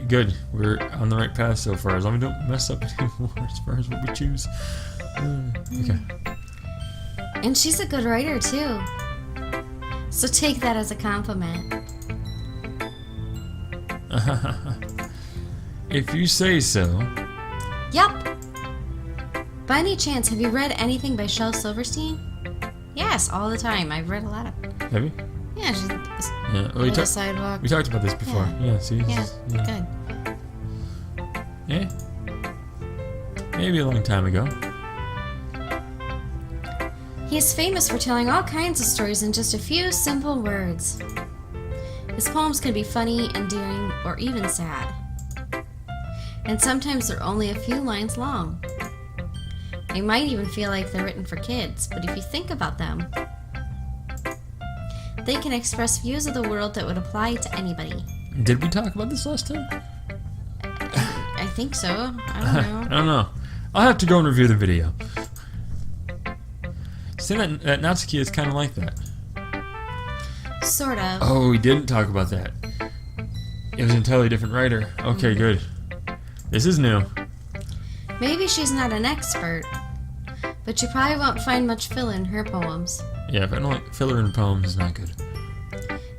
A: good. We're on the right path so far, as long as we don't mess up anymore as far as what we choose. Okay.
B: And she's a good writer, too. So take that as a compliment.
A: If you say so.
B: Yup. By any chance, have you read anything by Shel Silverstein? Yes, all the time. I've read a lot of it.
A: Have you?
C: Yeah, she's
A: Yeah. Oh,
C: on the sidewalk.
A: we talked about this before. Yeah. See.
C: Yeah,
A: Yeah.
C: good.
A: Yeah. Maybe a long time ago.
B: He is famous for telling all kinds of stories in just a few simple words. His poems can be funny, endearing, or even sad. And sometimes they're only a few lines long. They might even feel like they're written for kids, but if you think about them, they can express views of the world that would apply to anybody.
A: Did we talk about this last time?
B: I think so. I don't know.
A: I don't know. I'll have to go and review the video. See, that Natsuki is kind of like that.
B: Sort of.
A: Oh, we didn't talk about that. It was an entirely different writer. Okay, good. This is new.
B: Maybe she's not an expert, but you probably won't find much filler in her poems.
A: Yeah, if I don't like filler in poems, it's not good.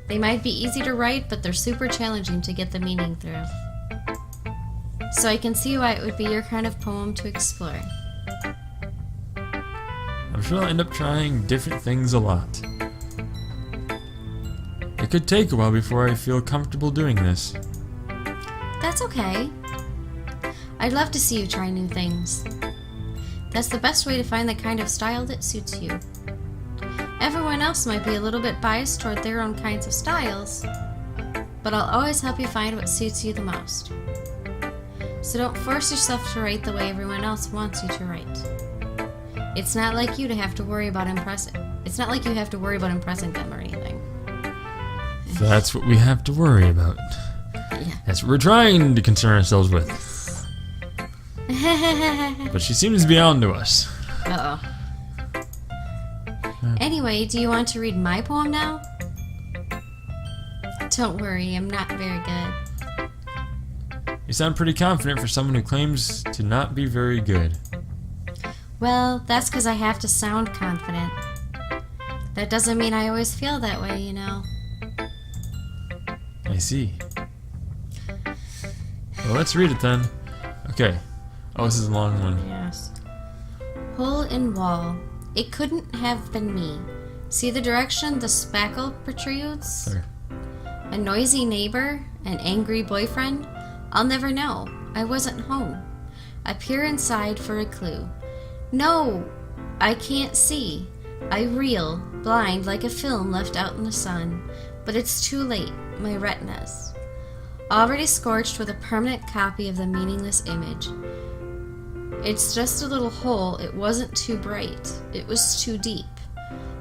B: They might be easy to write, but they're super challenging to get the meaning through. So I can see why it would be your kind of poem to explore.
A: I'm sure I'll end up trying different things a lot. It could take a while before I feel comfortable doing this.
B: That's okay. I'd love to see you try new things. That's the best way to find the kind of style that suits you. Everyone else might be a little bit biased toward their own kinds of styles, but I'll always help you find what suits you the most. So don't force yourself to write the way everyone else wants you to write. It's not like you have to worry about impressing them or anything.
A: That's what we have to worry about.
B: Yeah.
A: That's what we're trying to concern ourselves with. But she seems to be on to us.
B: Uh-oh. Anyway, do you want to read my poem now? Don't worry, I'm not very good.
A: You sound pretty confident for someone who claims to not be very good.
B: Well, that's because I have to sound confident. That doesn't mean I always feel that way, you know.
A: I see. Well, let's read it then. Okay. Oh, this is a long one.
B: Yes. Hole in wall. It couldn't have been me. See the direction the spackle protrudes?
A: Sorry.
B: A noisy neighbor? An angry boyfriend? I'll never know. I wasn't home. I peer inside for a clue. No! I can't see. I reel, blind like a film left out in the sun. But it's too late. My retinas. Already scorched with a permanent copy of the meaningless image. It's just a little hole. It wasn't too bright. It was too deep.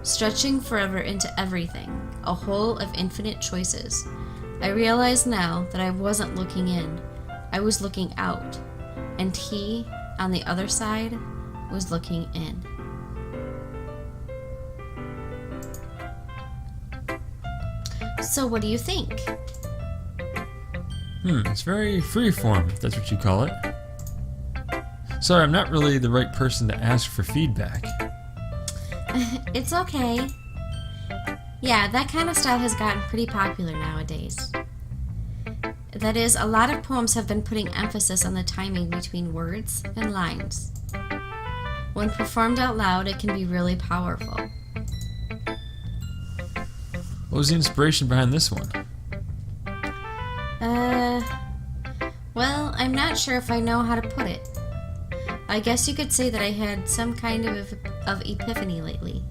B: Stretching forever into everything. A hole of infinite choices. I realize now that I wasn't looking in. I was looking out. And he, on the other side, was looking in. So what do you think?
A: It's very freeform, if that's what you call it. Sorry, I'm not really the right person to ask for feedback.
B: It's okay. Yeah, that kind of style has gotten pretty popular nowadays. That is, a lot of poems have been putting emphasis on the timing between words and lines. When performed out loud, it can be really powerful.
A: What was the inspiration behind this one?
B: Well, I'm not sure if I know how to put it. I guess you could say that I had some kind of epiphany lately.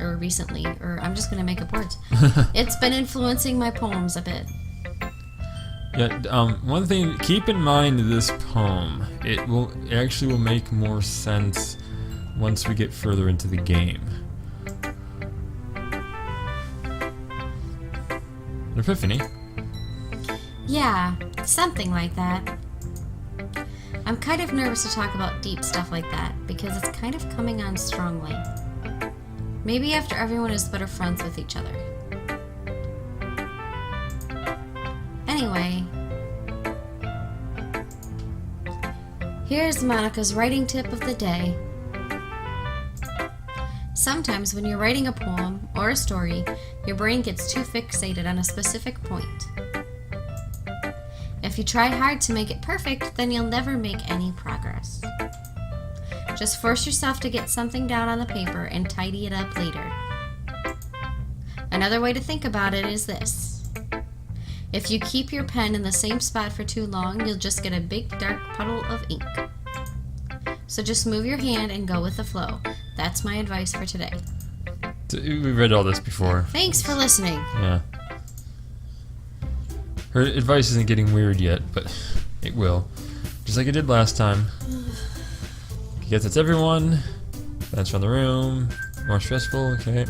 B: Or recently, or I'm just gonna make up words. It's been influencing my poems a bit.
A: Yeah, one thing, keep in mind this poem. It actually will make more sense once we get further into the game. An epiphany?
B: Yeah, something like that. I'm kind of nervous to talk about deep stuff like that because it's kind of coming on strongly. Maybe after everyone is better friends with each other. Anyway, here's Monica's writing tip of the day. Sometimes when you're writing a poem or a story, your brain gets too fixated on a specific point. If you try hard to make it perfect, then you'll never make any progress. Just force yourself to get something down on the paper and tidy it up later.
C: Another way to think about it is this. If you keep your pen in the same spot for too long, you'll just get a big dark puddle of ink. So just move your hand and go with the flow. That's my advice for today.
A: We read all this before.
C: Thanks for listening.
A: Yeah. Her advice isn't getting weird yet, but it will. Just like it did last time. I guess that's everyone. That's from the room. More stressful, okay.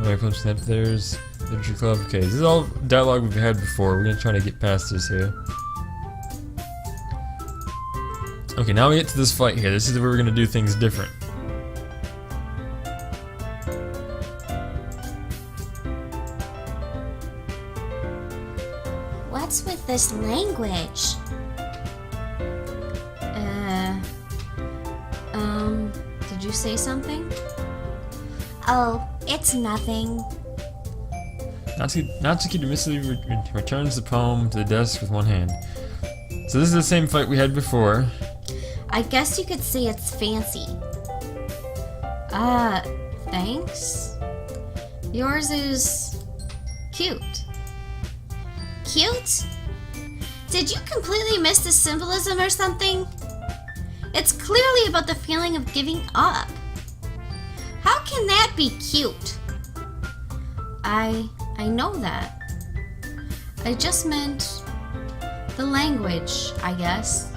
A: Alright, punch that. There's Literature Club. Okay, this is all dialogue we've had before. We're gonna try to get past this here. Okay, now we get to this fight here. This is where we're gonna do things different.
B: What's with this language?
C: Did you say something?
B: Oh, it's nothing.
A: Natsuki dismissively returns the poem to the desk with one hand. So this is the same fight we had before.
B: I guess you could say it's fancy.
C: Thanks. Yours is cute.
B: Cute? Did you completely miss the symbolism or something? It's clearly about the feeling of giving up. How can that be cute?
C: I know that. I just meant the language, I guess.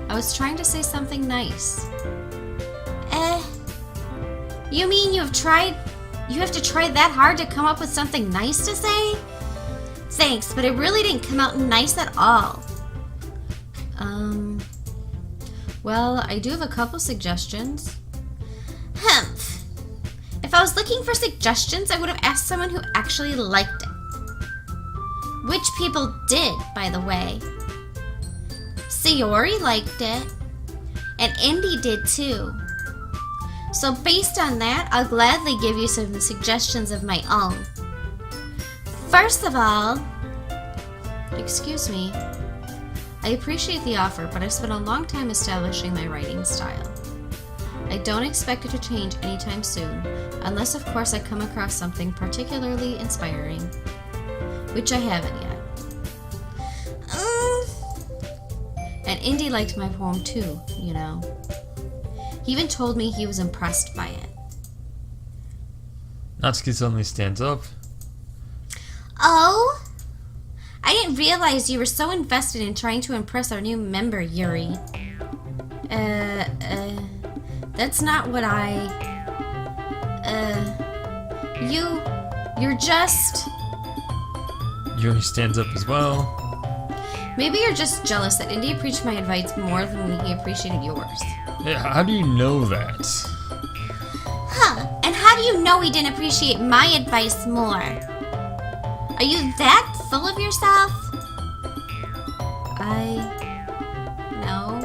C: I was trying to say something nice.
B: You mean you have to try that hard to come up with something nice to say? Thanks, but it really didn't come out nice at all.
C: Well, I do have a couple suggestions.
B: Humph. If I was looking for suggestions, I would have asked someone who actually liked it. Which people did, by the way. Sayori liked it. And Indy did too. So based on that, I'll gladly give you some suggestions of my own. First of all,
C: Excuse me. I appreciate the offer, but I've spent a long time establishing my writing style. I don't expect it to change anytime soon, unless of course I come across something particularly inspiring, which I haven't yet. And Indy liked my poem too, you know. He even told me he was impressed by it.
A: Natsuki suddenly stands up.
B: Oh? I didn't realize you were so invested in trying to impress our new member, Yuri.
C: That's not what you're just...
A: Yuri stands up as well.
C: Maybe you're just jealous that Indy appreciated my advice more than he appreciated yours.
A: Yeah, how do you know that?
B: Huh, and how do you know he didn't appreciate my advice more? Are you that full of yourself?
C: No.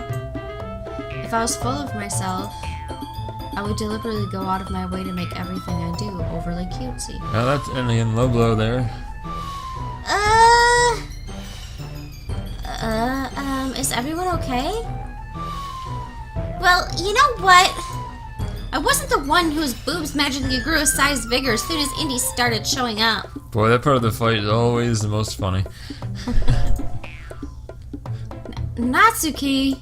C: If I was full of myself, I would deliberately go out of my way to make everything I do overly cutesy.
A: Now that's ending low blow there.
B: Is everyone okay? Well, you know what? I wasn't the one whose boobs magically grew a size bigger as soon as Indy started showing up.
A: Boy, that part of the fight is always the most funny.
C: Natsuki!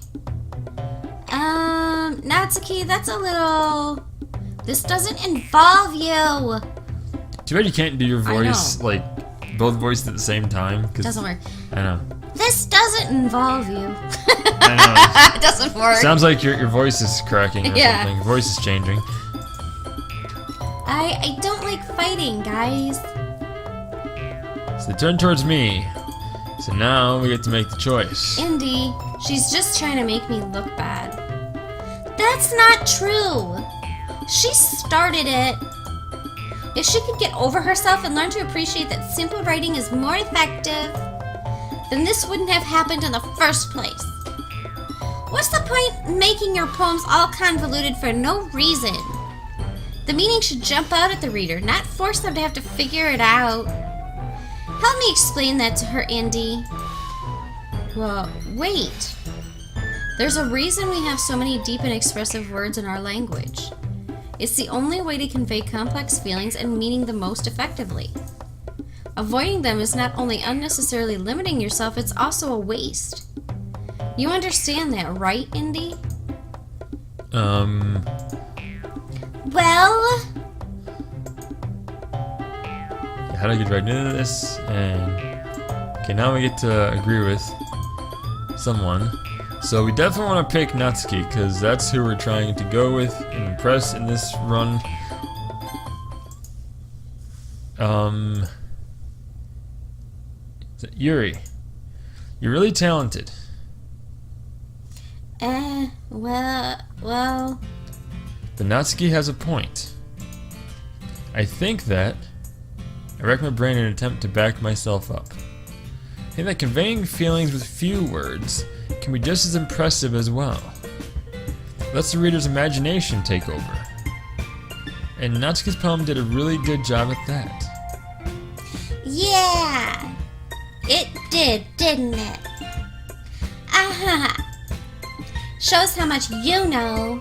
C: Natsuki, that's a little... This doesn't involve you!
A: Too bad you can't do your voice, like, both voices at the same time.
C: Doesn't work.
A: I know.
B: This doesn't involve you.
A: I know.
C: It doesn't work.
A: Sounds like your voice is cracking or
C: Yeah.
A: something. Your voice is changing.
B: I don't like fighting, guys.
A: So they turn towards me. So now we get to make the choice.
C: Indy, she's just trying to make me look bad.
B: That's not true. She started it.
C: If she could get over herself and learn to appreciate that simple writing is more effective, then this wouldn't have happened in the first place.
B: What's the point in making your poems all convoluted for no reason?
C: The meaning should jump out at the reader, not force them to have to figure it out.
B: Help me explain that to her, Indy.
C: Well, wait. There's a reason we have so many deep and expressive words in our language. It's the only way to convey complex feelings and meaning the most effectively. Avoiding them is not only unnecessarily limiting yourself, it's also a waste. You understand that, right, Indy?
B: Well,
A: How do I get right into this? And okay, now we get to agree with someone. So we definitely want to pick Natsuki because that's who we're trying to go with and impress in this run. Yuri, you're really talented.
B: well,
A: But Natsuki has a point. I think that I rack my brain in an attempt to back myself up. I think that conveying feelings with few words can be just as impressive as well. Lets the reader's imagination take over. And Natsuki's poem did a really good job at that.
B: yeah, it did, didn't it? Aha! Shows how much you know.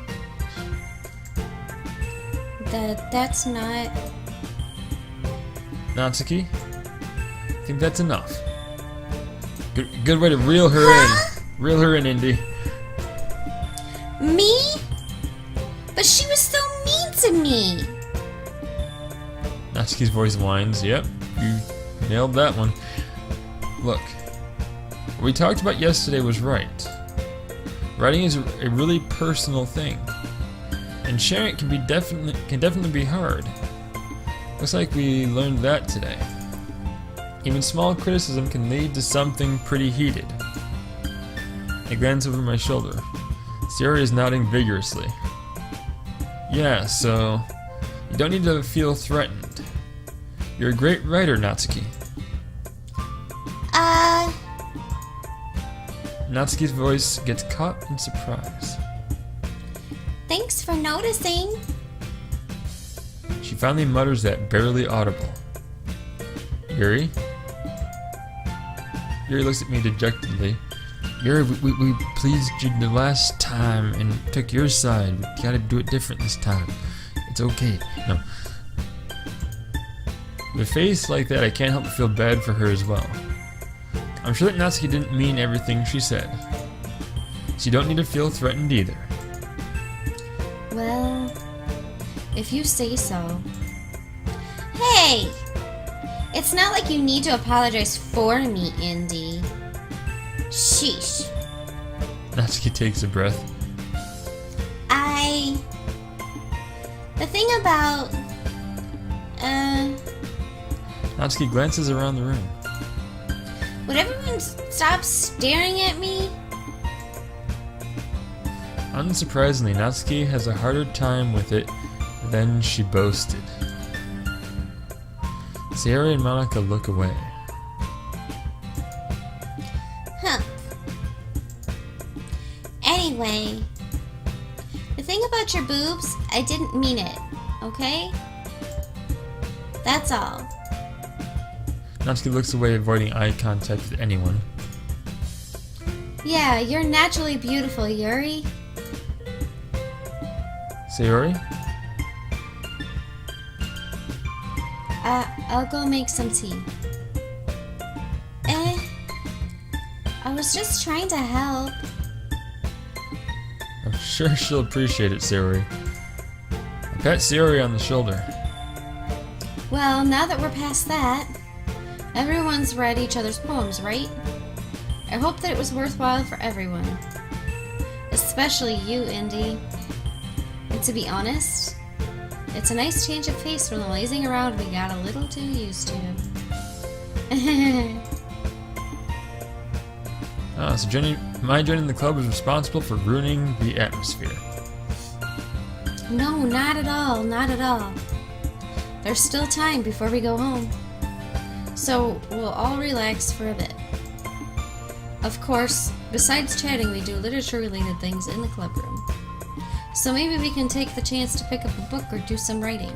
B: That's not...
A: Natsuki, I think that's enough. Good way to reel her in. Reel her in, Indy.
B: Me? But she was so mean to me.
A: Natsuki's voice whines. Yep, you nailed that one. Look, what we talked about yesterday was right. Writing is a really personal thing, and sharing it can definitely be hard. Looks like we learned that today. Even small criticism can lead to something pretty heated. I glance over my shoulder. Sayori is nodding vigorously. Yeah, so you don't need to feel threatened. You're a great writer, Natsuki. Natsuki's voice gets caught in surprise.
B: Thanks for noticing.
A: She finally mutters that barely audible. Yuri? Yuri looks at me dejectedly. Yuri, we pleased you the last time and took your side. We gotta do it different this time. It's okay. No. With a face like that, I can't help but feel bad for her as well. I'm sure that Natsuki didn't mean everything she said. So you don't need to feel threatened either.
C: Well, if you say so.
B: Hey! It's not like you need to apologize for me, Indy. Sheesh.
A: Natsuki takes a breath.
B: The thing about...
A: Natsuki glances around the room.
B: Would everyone stop staring at me?
A: Unsurprisingly, Natsuki has a harder time with it than she boasted. Sayori and Monica look away.
B: Huh. Anyway, the thing about your boobs, I didn't mean it, okay? That's all.
A: Natsuki looks away, avoiding eye contact with anyone.
C: Yeah, you're naturally beautiful, Yuri.
A: Sayori?
C: I'll go make some tea.
B: I was just trying to help.
A: I'm sure she'll appreciate it, Sayori. I pat Sayori on the shoulder.
C: Well, now that we're past that, everyone's read each other's poems, right? I hope that it was worthwhile for everyone. Especially you, Indy. And to be honest, it's a nice change of pace from the lazing around we got a little too used to.
A: So my joining the club is responsible for ruining the atmosphere.
C: No, not at all, not at all. There's still time before we go home. So we'll all relax for a bit. Of course, besides chatting, we do literature-related things in the club room. So maybe we can take the chance to pick up a book or do some writing.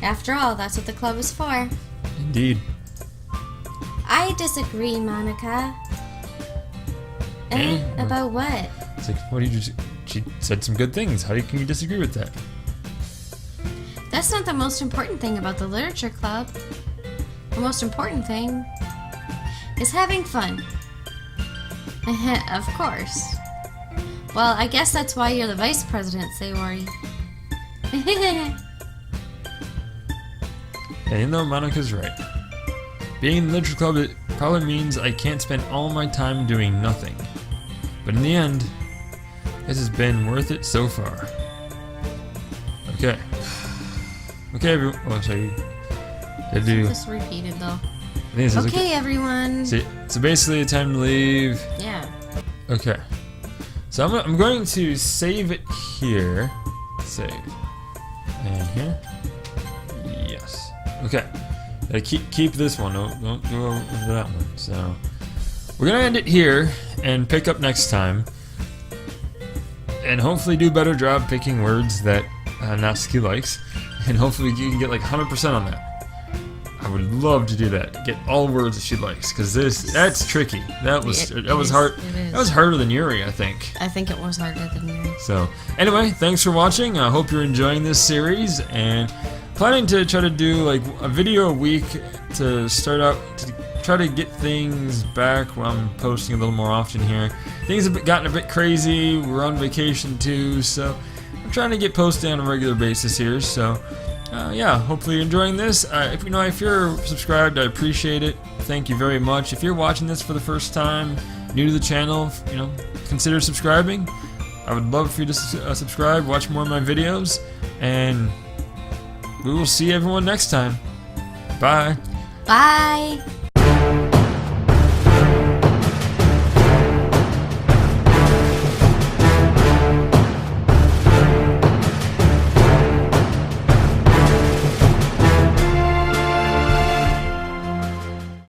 C: After all, that's what the club is for.
A: Indeed.
B: I disagree, Monica.
A: Eh?
C: About what?
A: It's like, what did you she said some good things. How can you disagree with that?
C: That's not the most important thing about the literature club. The most important thing is having fun. Of course. Well, I guess that's why you're the vice president, Sayori.
A: And you know, Monika's right. Being in the literature club, it probably means I can't spend all my time doing nothing. But in the end, this has been worth it so far. Okay. Okay, everyone. Oh, sorry. I do.
C: Just repeated though.
A: I think this is
C: Okay, everyone.
A: So basically, it's time to leave.
C: Yeah.
A: Okay. So I'm going to save it here. Save. And here. Yes. Okay. Gotta keep this one. Don't go over that one. So we're gonna end it here and pick up next time, and hopefully do a better job picking words that Natsuki likes, and hopefully you can get like 100% on that. I would love to do that. Get all words that she likes, because that's tricky. That was hard. That was harder than Yuri, I think.
C: I think it was harder than Yuri.
A: So anyway, thanks for watching. I hope you're enjoying this series, and planning to try to do like a video a week to start out to try to get things back when I'm posting a little more often here. Things have gotten a bit crazy. We're on vacation too, so I'm trying to get posting on a regular basis here. So yeah, hopefully you're enjoying this. If you're subscribed, I appreciate it. Thank you very much. If you're watching this for the first time, new to the channel, consider subscribing. I would love for you to subscribe, watch more of my videos, and we will see everyone next time. Bye.
B: Bye.